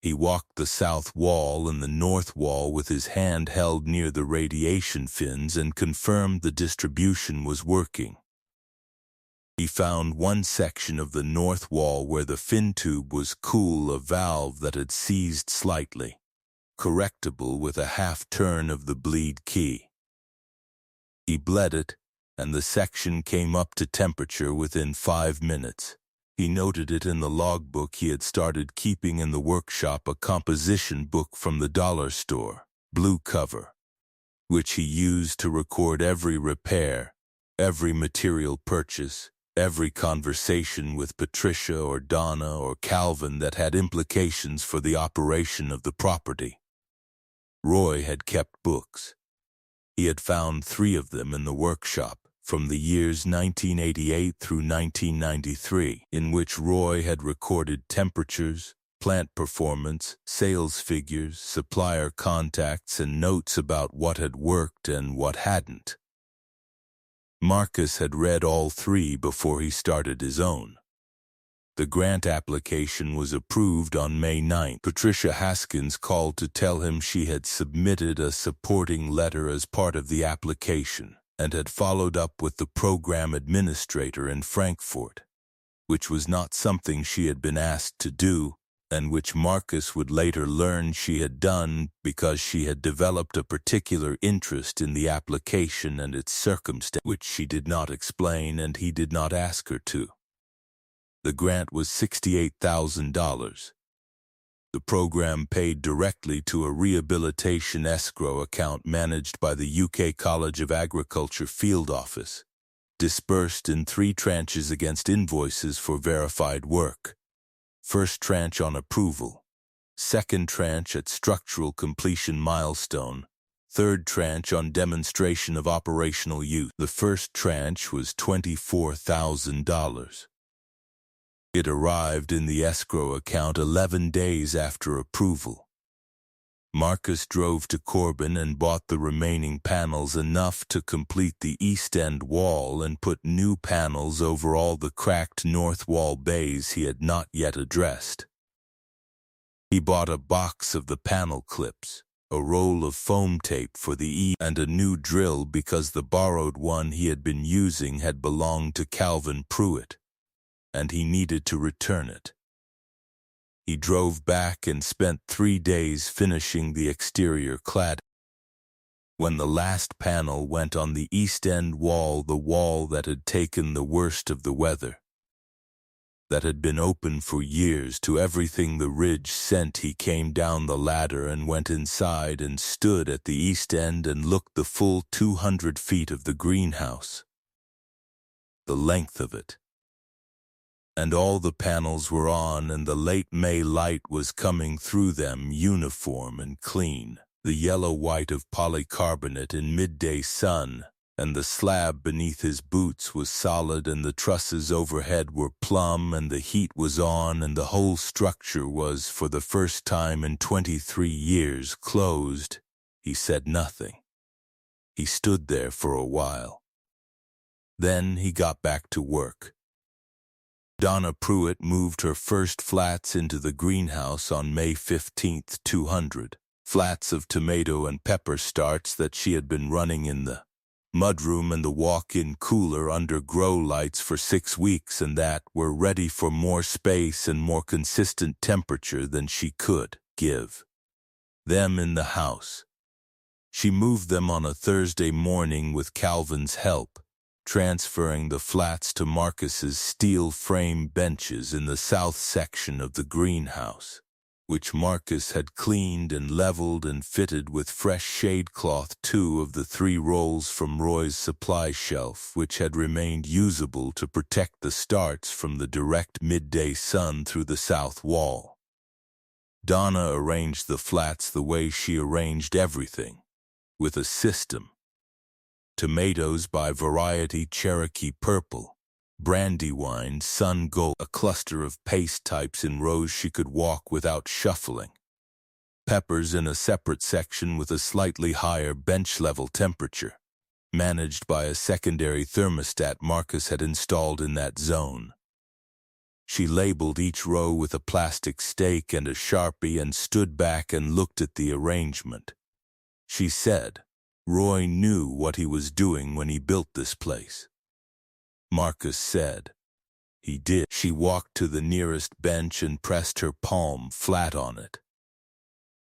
He walked the south wall and the north wall with his hand held near the radiation fins and confirmed the distribution was working. He found one section of the north wall where the fin tube was cool, a valve that had seized slightly, correctable with a half turn of the bleed key. He bled it, and the section came up to temperature within 5 minutes. He noted it in the logbook he had started keeping in the workshop, a composition book from the dollar store, blue cover, which he used to record every repair, every material purchase, every conversation with Patricia or Donna or Calvin that had implications for the operation of the property. Roy had kept books. He had found 3 of them in the workshop from the years 1988 through 1993, in which Roy had recorded temperatures, plant performance, sales figures, supplier contacts, and notes about what had worked and what hadn't. Marcus had read all 3 before he started his own. The grant application was approved on May 9. Patricia Haskins called to tell him she had submitted a supporting letter as part of the application and had followed up with the program administrator in Frankfurt, which was not something she had been asked to do, and which Marcus would later learn she had done because she had developed a particular interest in the application and its circumstances, which she did not explain and he did not ask her to. The grant was $68,000. The program paid directly to a rehabilitation escrow account managed by the UK College of Agriculture Field Office, dispersed in 3 tranches against invoices for verified work. First tranche on approval, second tranche at structural completion milestone, third tranche on demonstration of operational use. The first tranche was $24,000. It arrived in the escrow account 11 days after approval. Marcus drove to Corbin and bought the remaining panels, enough to complete the east end wall and put new panels over all the cracked north wall bays he had not yet addressed. He bought a box of the panel clips, a roll of foam tape for the and a new drill because the borrowed one he had been using had belonged to Calvin Pruitt, and he needed to return it. He drove back and spent 3 days finishing the exterior clad. When the last panel went on the east end wall, the wall that had taken the worst of the weather, that had been open for years to everything the ridge sent, he came down the ladder and went inside and stood at the east end and looked the full 200 feet of the greenhouse, the length of it. And all the panels were on, and the late May light was coming through them, uniform and clean, the yellow-white of polycarbonate in midday sun, and the slab beneath his boots was solid, and the trusses overhead were plumb, and the heat was on, and the whole structure was, for the first time in 23 years, closed. He said nothing. He stood there for a while. Then he got back to work. Donna Pruitt moved her first flats into the greenhouse on May 15, 200, flats of tomato and pepper starts that she had been running in the mudroom and the walk-in cooler under grow lights for 6 weeks, and that were ready for more space and more consistent temperature than she could give them in the house. She moved them on a Thursday morning with Calvin's help, transferring the flats to Marcus's steel frame benches in the south section of the greenhouse, which Marcus had cleaned and leveled and fitted with fresh shade cloth. 2 of the 3 rolls from Roy's supply shelf, which had remained usable to protect the starts from the direct midday sun through the south wall. Donna arranged the flats the way she arranged everything, with a system. Tomatoes by variety Cherokee Purple, Brandywine, Sun Gold, a cluster of paste types in rows she could walk without shuffling. Peppers in a separate section with a slightly higher bench-level temperature, managed by a secondary thermostat Marcus had installed in that zone. She labeled each row with a plastic stake and a Sharpie and stood back and looked at the arrangement. She said, "Roy knew what he was doing when he built this place." Marcus said, "He did." She walked to the nearest bench and pressed her palm flat on it.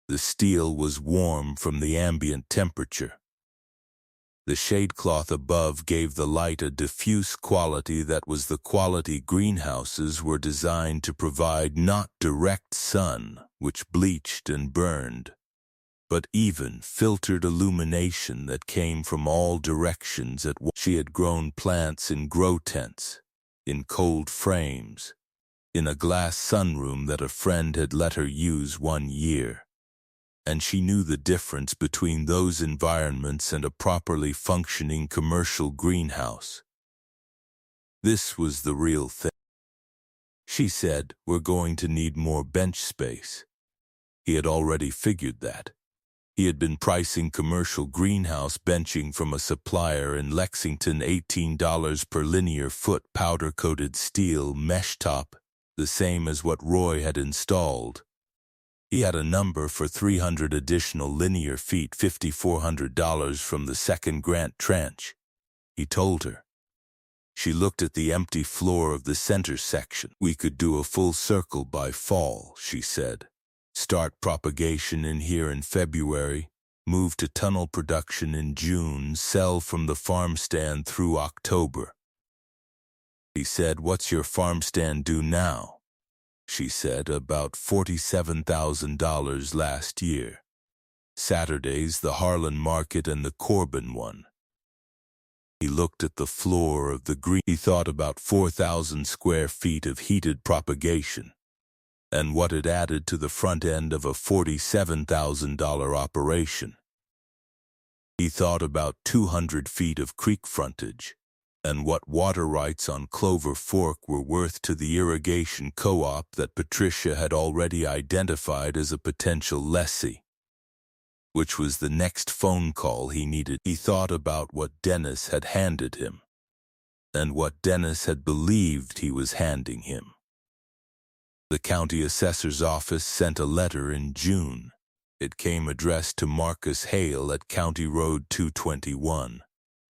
The steel was warm from the ambient temperature. The shade cloth above gave the light a diffuse quality that was the quality greenhouses were designed to provide, not direct sun, which bleached and burned, but even filtered illumination that came from all directions at once. She had grown plants in grow tents, in cold frames, in a glass sunroom that a friend had let her use 1 year, and she knew the difference between those environments and a properly functioning commercial greenhouse. This was the real thing. She said, "We're going to need more bench space." He had already figured that. He had been pricing commercial greenhouse benching from a supplier in Lexington, $18 per linear foot, powder-coated steel mesh top, the same as what Roy had installed. He had a number for 300 additional linear feet, $5,400 from the second grant tranche, he told her. She looked at the empty floor of the center section. "We could do a full circle by fall," she said. "Start propagation in here in February, move to tunnel production in June, sell from the farm stand through October." He said, "What's your farm stand do now?" She said, "About $47,000 last year. Saturdays, the Harlan Market and the Corbin one." He looked at the floor of the green. He thought about 4,000 square feet of heated propagation, and what it added to the front end of a $47,000 operation. He thought about 200 feet of creek frontage, and what water rights on Clover Fork were worth to the irrigation co-op that Patricia had already identified as a potential lessee, which was the next phone call he needed. He thought about what Dennis had handed him, and what Dennis had believed he was handing him. The county assessor's office sent a letter in June. It came addressed to Marcus Hale at County Road 221,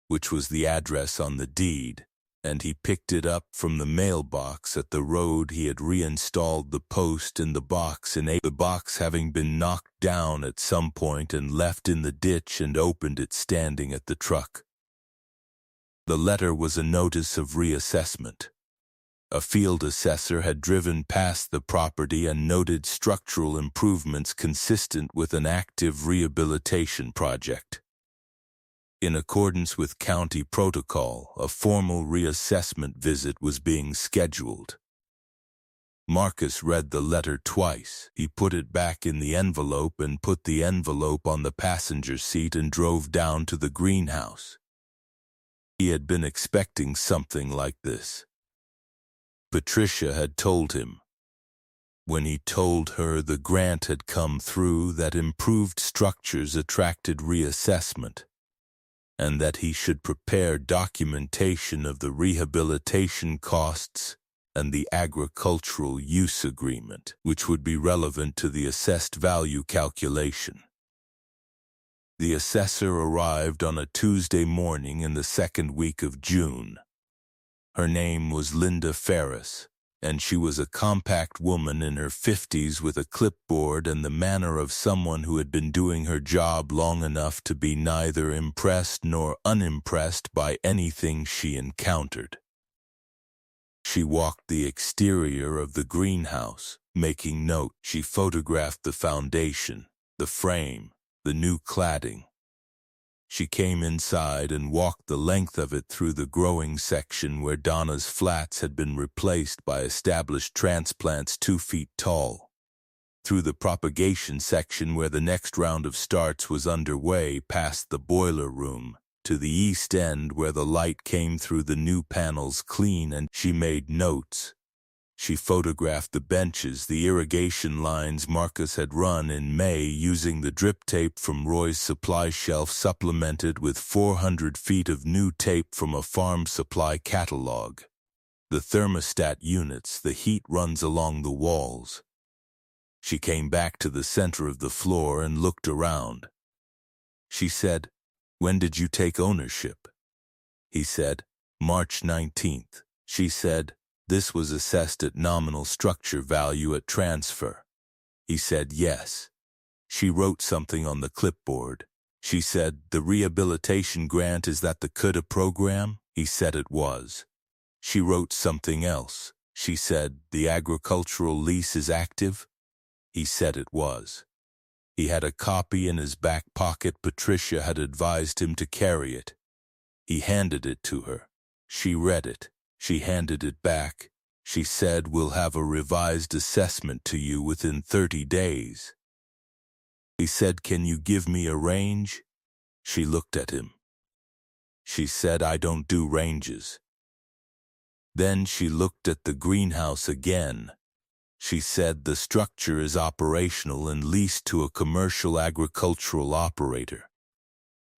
which was the address on the deed, and he picked it up from the mailbox at the road. He had reinstalled the post in the box, the box having been knocked down at some point and left in the ditch, and opened it standing at the truck. The letter was a notice of reassessment. A field assessor had driven past the property and noted structural improvements consistent with an active rehabilitation project. In accordance with county protocol, a formal reassessment visit was being scheduled. Marcus read the letter twice. He put it back in the envelope and put the envelope on the passenger seat and drove down to the greenhouse. He had been expecting something like this. Patricia had told him, when he told her the grant had come through, that improved structures attracted reassessment, and that he should prepare documentation of the rehabilitation costs and the agricultural use agreement, which would be relevant to the assessed value calculation. The assessor arrived on a Tuesday morning in the second week of June. Her name was Linda Ferris, and she was a compact woman in her 50s with a clipboard and the manner of someone who had been doing her job long enough to be neither impressed nor unimpressed by anything she encountered. She walked the exterior of the greenhouse, making note. She photographed the foundation, the frame, the new cladding. She came inside and walked the length of it through the growing section where Donna's flats had been replaced by established transplants 2 feet tall, through the propagation section where the next round of starts was underway, past the boiler room, to the east end where the light came through the new panels clean, and she made notes. She photographed the benches, the irrigation lines Marcus had run in May using the drip tape from Roy's supply shelf, supplemented with 400 feet of new tape from a farm supply catalog. The thermostat units, the heat runs along the walls. She came back to the center of the floor and looked around. She said, "When did you take ownership?" He said, "March 19th. She said, "This was assessed at nominal structure value at transfer." He said, "Yes." She wrote something on the clipboard. She said, "The rehabilitation grant, is that the CUDA program?" He said it was. She wrote something else. She said, "The agricultural lease is active?" He said it was. He had a copy in his back pocket. Patricia had advised him to carry it. He handed it to her. She read it. She handed it back. She said, "We'll have a revised assessment to you within 30 days. He said, "Can you give me a range?" She looked at him. She said, "I don't do ranges." Then she looked at the greenhouse again. She said, "The structure is operational and leased to a commercial agricultural operator.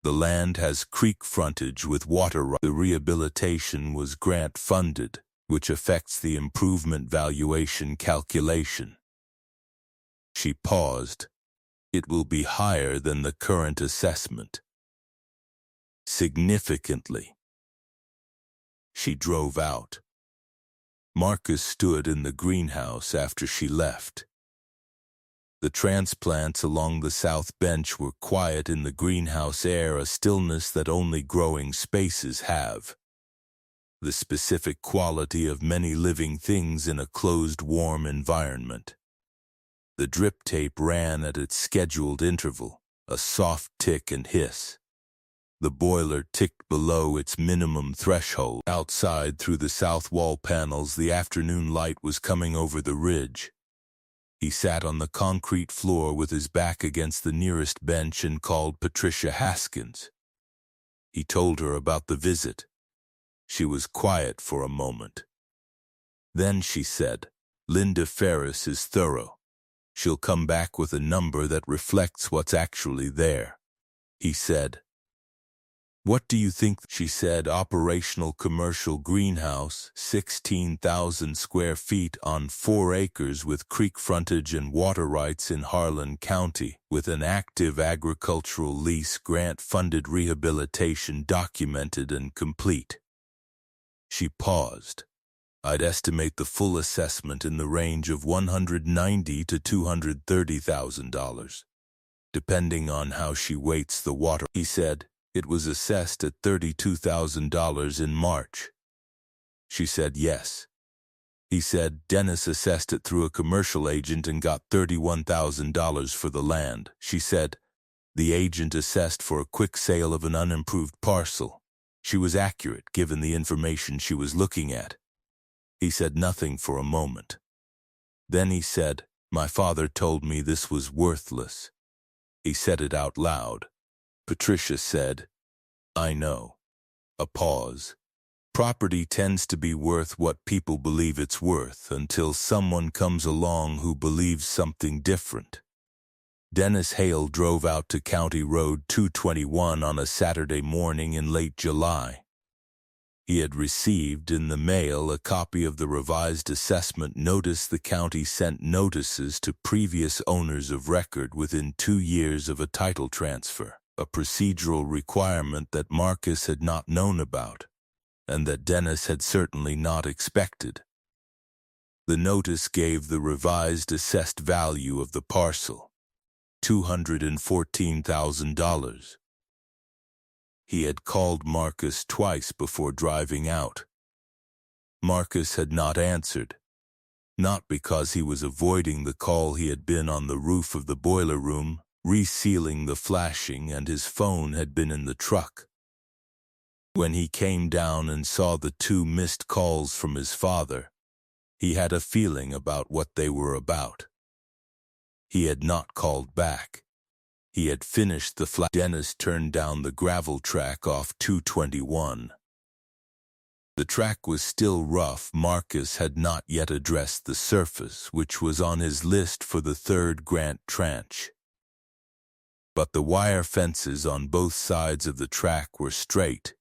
The land has creek frontage with water rights. The rehabilitation was grant-funded, which affects the improvement valuation calculation." She paused. "It will be higher than the current assessment. Significantly." She drove out. Marcus stood in the greenhouse after she left. The transplants along the south bench were quiet in the greenhouse air, a stillness that only growing spaces have. The specific quality of many living things in a closed, warm environment. The drip tape ran at its scheduled interval, a soft tick and hiss. The boiler ticked below its minimum threshold. Outside, through the south wall panels, the afternoon light was coming over the ridge. He sat on the concrete floor with his back against the nearest bench and called Patricia Haskins. He told her about the visit. She was quiet for a moment. Then she said, "Linda Ferris is thorough. She'll come back with a number that reflects what's actually there." He said, "What do you think?" She said, "Operational commercial greenhouse, 16,000 square feet on 4 acres with creek frontage and water rights in Harlan County, with an active agricultural lease, grant-funded, rehabilitation documented and complete." She paused. "I'd estimate the full assessment in the range of $190,000 to $230,000, depending on how she weights the water." He said, "It was assessed at $32,000 in March." She said, "Yes." He said, "Dennis assessed it through a commercial agent and got $31,000 for the land." She said, "The agent assessed for a quick sale of an unimproved parcel." She was accurate given the information she was looking at. He said nothing for a moment. Then he said, "My father told me this was worthless." He said it out loud. Patricia said, "I know." A pause. "Property tends to be worth what people believe it's worth until someone comes along who believes something different." Dennis Hale drove out to County Road 221 on a Saturday morning in late July. He had received in the mail a copy of the revised assessment notice. The county sent notices to previous owners of record within 2 years of a title transfer, a procedural requirement that Marcus had not known about, and that Dennis had certainly not expected. The notice gave the revised assessed value of the parcel, $214,000. He had called Marcus twice before driving out. Marcus had not answered, not because he was avoiding the call. He had been on the roof of the boiler room, resealing the flashing, and his phone had been in the truck. When he came down and saw the 2 missed calls from his father, he had a feeling about what they were about. He had not called back. He had finished the flash. Dennis turned down the gravel track off 221. The track was still rough. Marcus had not yet addressed the surface, which was on his list for the 3rd grant tranche. But the wire fences on both sides of the track were straight.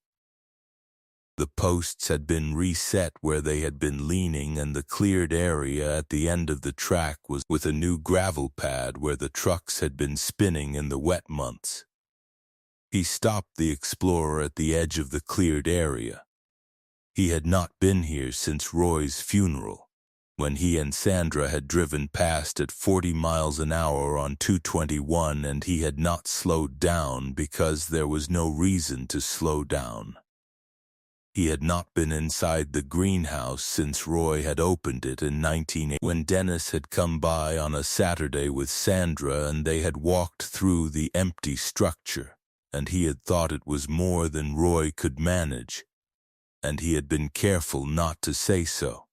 The posts had been reset where they had been leaning, and the cleared area at the end of the track was with a new gravel pad where the trucks had been spinning in the wet months. He stopped the Explorer at the edge of the cleared area. He had not been here since Roy's funeral. when he and Sandra had driven past at 40 miles an hour on 221, and he had not slowed down because there was no reason to slow down. He had not been inside the greenhouse since Roy had opened it in 1980, when Dennis had come by on a Saturday with Sandra and they had walked through the empty structure, and he had thought it was more than Roy could manage, and he had been careful not to say so.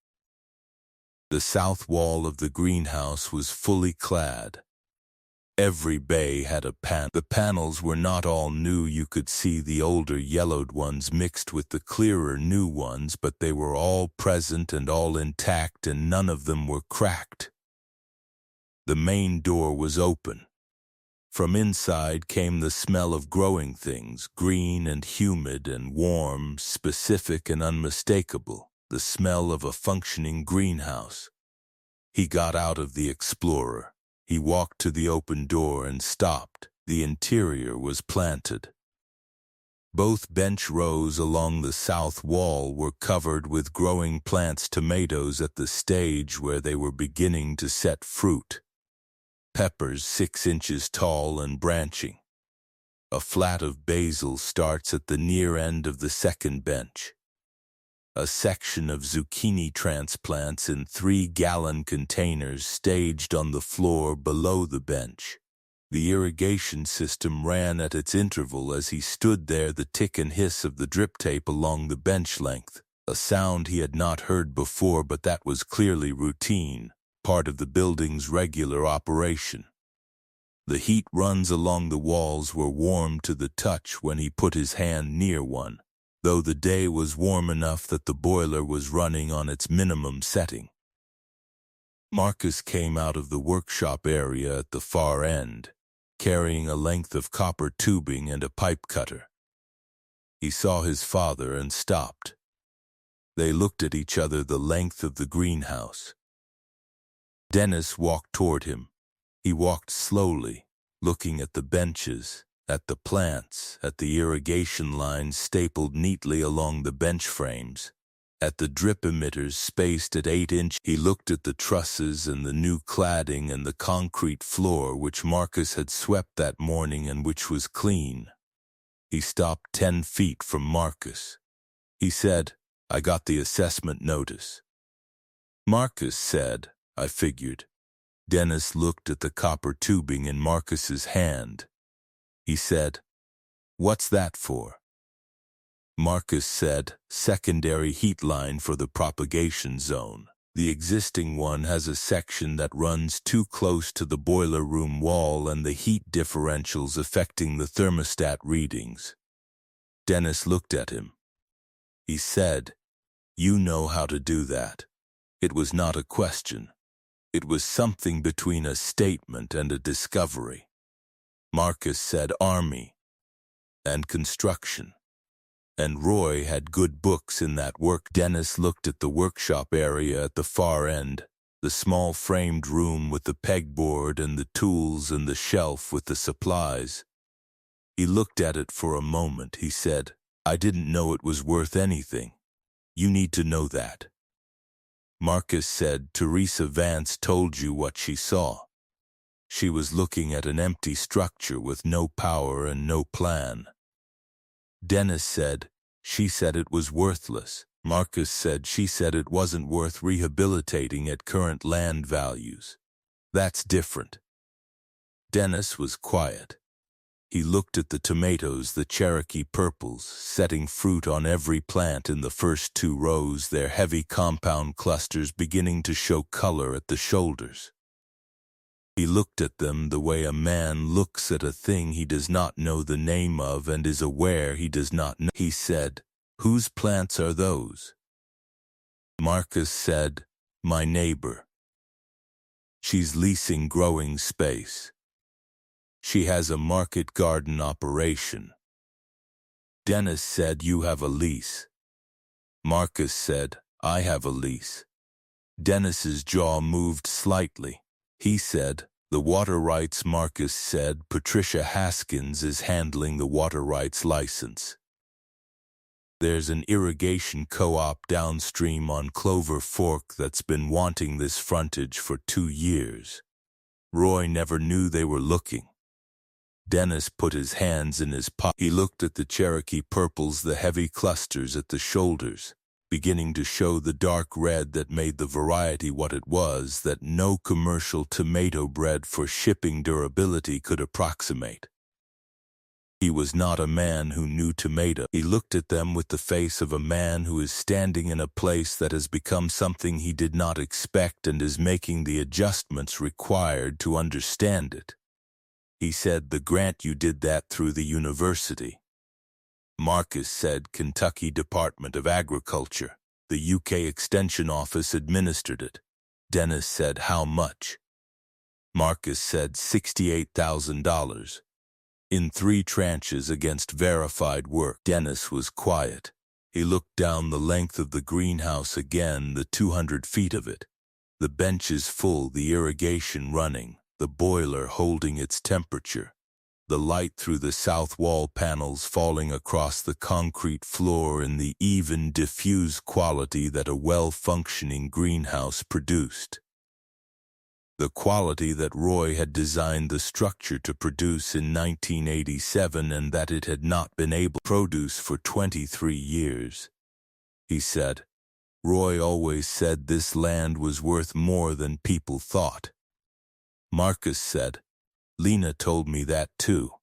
The south wall of the greenhouse was fully clad. Every bay had a panel. The panels were not all new. You could see the older yellowed ones mixed with the clearer new ones, but they were all present and all intact, and none of them were cracked. The main door was open. From inside came the smell of growing things, green and humid and warm, specific and unmistakable, the smell of a functioning greenhouse. He got out of the Explorer. He walked to the open door and stopped. The interior was planted. Both bench rows along the south wall were covered with growing plants, tomatoes at the stage where they were beginning to set fruit, peppers 6 inches tall and branching. A flat of basil starts at the near end of the second bench. A section of zucchini transplants in 3-gallon containers staged on the floor below the bench. The irrigation system ran at its interval as he stood there, the tick and hiss of the drip tape along the bench length, a sound he had not heard before, but that was clearly routine, part of the building's regular operation. The heat runs along the walls were warm to the touch when he put his hand near one, though the day was warm enough that the boiler was running on its minimum setting. Marcus came out of the workshop area at the far end, carrying a length of copper tubing and a pipe cutter. He saw his father and stopped. They looked at each other the length of the greenhouse. Dennis walked toward him. He walked slowly, looking at the benches, at the plants, at the irrigation lines stapled neatly along the bench frames, at the drip emitters spaced at 8 inches. He looked at the trusses and the new cladding and the concrete floor which Marcus had swept that morning and which was clean. He stopped 10 feet from Marcus. He said, "I got the assessment notice." Marcus said, "I figured." Dennis looked at the copper tubing in Marcus's hand. He said, "What's that for?" Marcus said, "Secondary heat line for the propagation zone. The existing one has a section that runs too close to the boiler room wall and the heat differentials affecting the thermostat readings." Dennis looked at him. He said, "You know how to do that." It was not a question. It was something between a statement and a discovery. Marcus said Army and construction. And Roy had good books in that work. Dennis looked at the workshop area at the far end, the small framed room with the pegboard and the tools and the shelf with the supplies. He looked at it for a moment. He said, "I didn't know it was worth anything. You need to know that." Marcus said, "Teresa Vance told you what she saw. She was looking at an empty structure with no power and no plan." Dennis said, "She said it was worthless." Marcus said, "She said it wasn't worth rehabilitating at current land values. That's different." Dennis was quiet. He looked at the tomatoes, the Cherokee purples, setting fruit on every plant in the first 2 rows, their heavy compound clusters beginning to show color at the shoulders. He looked at them the way a man looks at a thing he does not know the name of and is aware he does not know. He said, "Whose plants are those?" Marcus said, "My neighbor. She's leasing growing space. She has a market garden operation." Dennis said, "You have a lease." Marcus said, "I have a lease." Dennis's jaw moved slightly. He said, "The water rights." Marcus said, "Patricia Haskins is handling the water rights license." There's an irrigation co-op downstream on Clover Fork that's been wanting this frontage for 2 years. Roy never knew they were looking. Dennis put his hands in his pocket. He looked at the Cherokee purples, the heavy clusters at the shoulders, beginning to show the dark red that made the variety what it was that no commercial tomato bread for shipping durability could approximate. He was not a man who knew tomato. He looked at them with the face of a man who is standing in a place that has become something he did not expect and is making the adjustments required to understand it. He said, "The grant you did that through the university." Marcus said, "Kentucky Department of Agriculture. The UK Extension Office administered it." Dennis said, "How much?" Marcus said, $68,000. In 3 tranches against verified work. Dennis was quiet. He looked down the length of the greenhouse again, the 200 feet of it. The benches full, the irrigation running, the boiler holding its temperature, the light through the south wall panels falling across the concrete floor in the even, diffuse quality that a well-functioning greenhouse produced. The quality that Roy had designed the structure to produce in 1987 and that it had not been able to produce for 23 years. He said, "Roy always said this land was worth more than people thought." Marcus said, "Lena told me that too."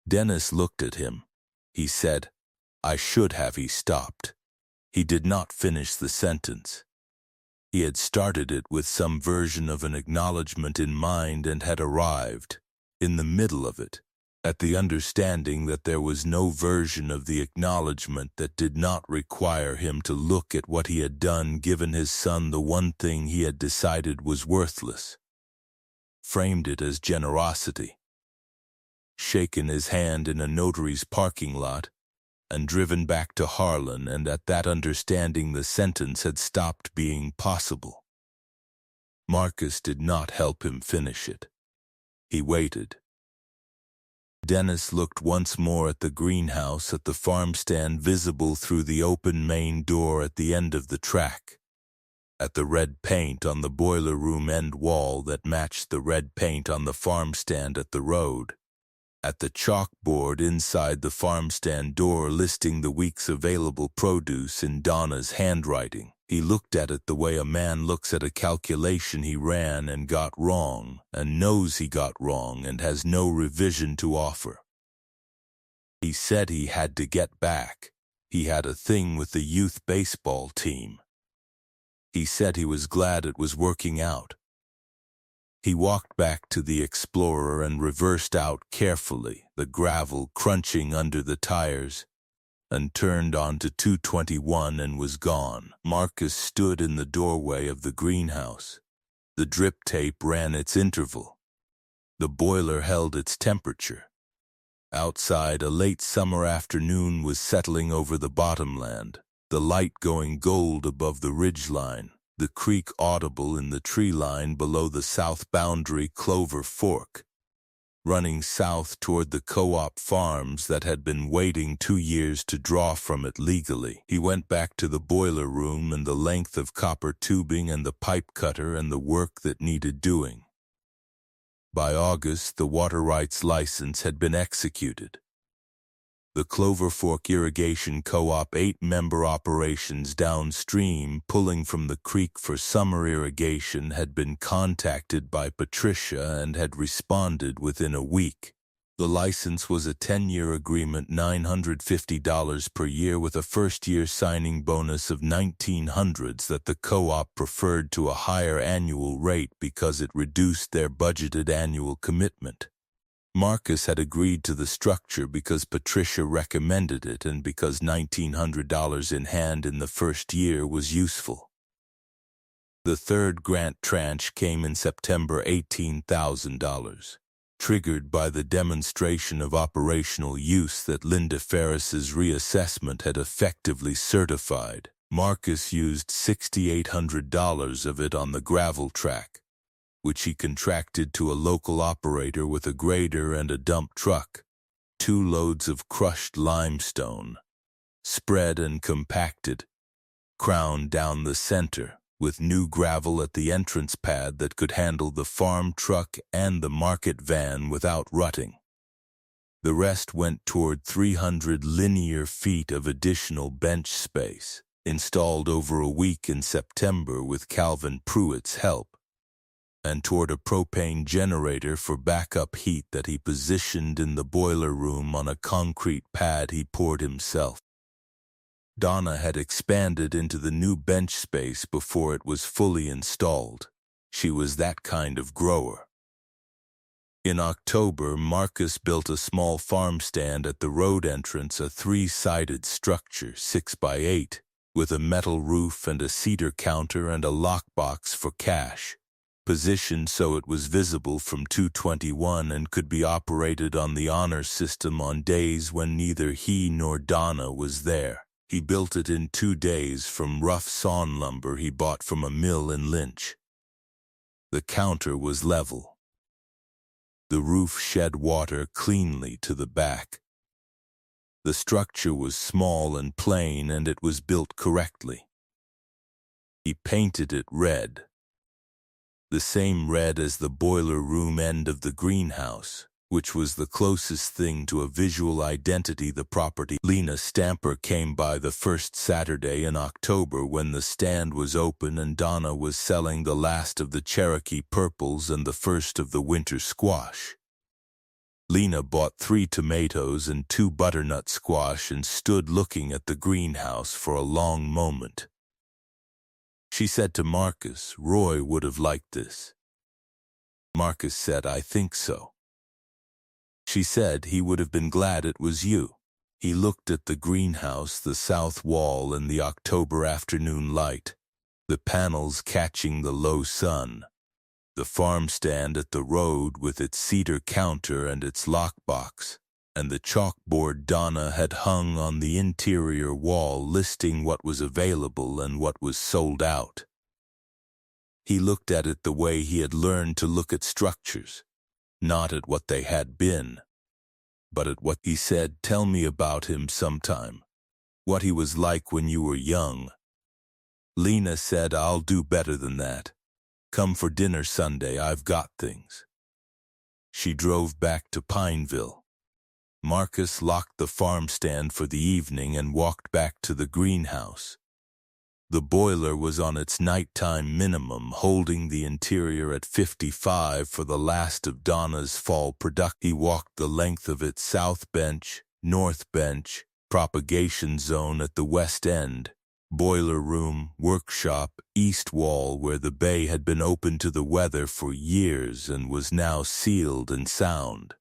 Dennis looked at him. He said, "I should have." He stopped. He did not finish the sentence. He had started it with some version of an acknowledgement in mind and had arrived, in the middle of it, at the understanding that there was no version of the acknowledgement that did not require him to look at what he had done, given his son the one thing he had decided was worthless. Framed it as generosity. Shaken his hand in a notary's parking lot, and driven back to Harlan, and at that understanding the sentence had stopped being possible. Marcus did not help him finish it. He waited. Dennis looked once more at the greenhouse, at the farm stand visible through the open main door at the end of the track, at the red paint on the boiler room end wall that matched the red paint on the farm stand at the road, at the chalkboard inside the farm stand door listing the week's available produce in Donna's handwriting. He looked at it the way a man looks at a calculation he ran and got wrong, and knows he got wrong and has no revision to offer. He said he had to get back. He had a thing with the youth baseball team. He said he was glad it was working out. He walked back to the Explorer and reversed out carefully, the gravel crunching under the tires, and turned onto 221 and was gone. Marcus stood in the doorway of the greenhouse. The drip tape ran its interval. The boiler held its temperature. Outside, a late summer afternoon was settling over the bottomland, the light going gold above the ridgeline, the creek audible in the tree line below the south boundary Clover Fork, running south toward the co-op farms that had been waiting 2 years to draw from it legally. He went back to the boiler room and the length of copper tubing and the pipe cutter and the work that needed doing. By August, the water rights license had been executed. The Clover Fork Irrigation Co-op 8-member operations downstream, pulling from the creek for summer irrigation, had been contacted by Patricia and had responded within a week. The license was a 10-year agreement, $950 per year, with a first-year signing bonus of $1,900 that the co-op preferred to a higher annual rate because it reduced their budgeted annual commitment. Marcus had agreed to the structure because Patricia recommended it and because $1,900 in hand in the first year was useful. The third grant tranche came in September, $18,000, triggered by the demonstration of operational use that Linda Ferris's reassessment had effectively certified. Marcus used $6,800 of it on the gravel track, which he contracted to a local operator with a grader and a dump truck, 2 loads of crushed limestone, spread and compacted, crowned down the center, with new gravel at the entrance pad that could handle the farm truck and the market van without rutting. The rest went toward 300 linear feet of additional bench space, installed over a week in September with Calvin Pruitt's help, and toward a propane generator for backup heat that he positioned in the boiler room on a concrete pad he poured himself. Donna had expanded into the new bench space before it was fully installed. She was that kind of grower. In October, Marcus built a small farm stand at the road entrance, a 3-sided structure, 6 by 8, with a metal roof and a cedar counter and a lockbox for cash, positioned so it was visible from 221 and could be operated on the honor system on days when neither he nor Donna was there. He built it in 2 days from rough sawn lumber he bought from a mill in Lynch. The counter was level. The roof shed water cleanly to the back. The structure was small and plain, and it was built correctly. He painted it red, the same red as the boiler room end of the greenhouse, which was the closest thing to a visual identity the property. Lena Stamper came by the first Saturday in October when the stand was open and Donna was selling the last of the Cherokee purples and the first of the winter squash. Lena bought 3 tomatoes and 2 butternut squash and stood looking at the greenhouse for a long moment. She said to Marcus, "Roy would have liked this." Marcus said, "I think so." She said he would have been glad it was you. He looked at the greenhouse, the south wall in the October afternoon light, the panels catching the low sun, the farm stand at the road with its cedar counter and its lockbox, and the chalkboard Donna had hung on the interior wall listing what was available and what was sold out. He looked at it the way he had learned to look at structures, not at what they had been, but at what he said. "Tell me about him sometime, what he was like when you were young." Lena said, "I'll do better than that. Come for dinner Sunday, I've got things." She drove back to Pineville. Marcus locked the farm stand for the evening and walked back to the greenhouse. The boiler was on its nighttime minimum, holding the interior at 55 for the last of Donna's fall production. He walked the length of its south bench, north bench, propagation zone at the west end, boiler room, workshop, east wall where the bay had been open to the weather for years and was now sealed and sound.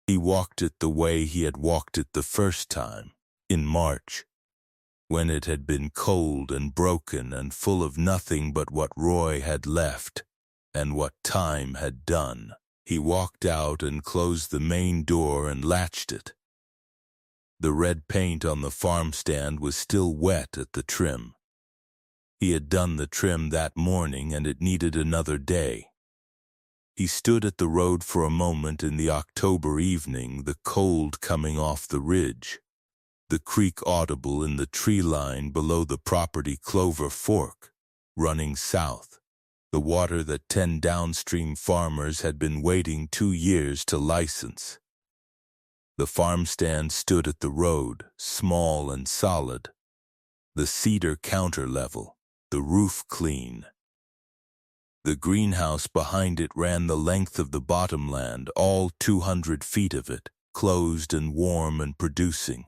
He walked it the way he had walked it the first time, in March, when it had been cold and broken and full of nothing but what Roy had left and what time had done. He walked out and closed the main door and latched it. The red paint on the farm stand was still wet at the trim. He had done the trim that morning and it needed another day. He stood at the road for a moment in the October evening, the cold coming off the ridge, the creek audible in the tree line below the property Clover Fork, running south, the water that 10 downstream farmers had been waiting 2 years to license. The farm stand stood at the road, small and solid, the cedar counter level, the roof clean. The greenhouse behind it ran the length of the bottomland, all 200 feet of it, closed and warm and producing.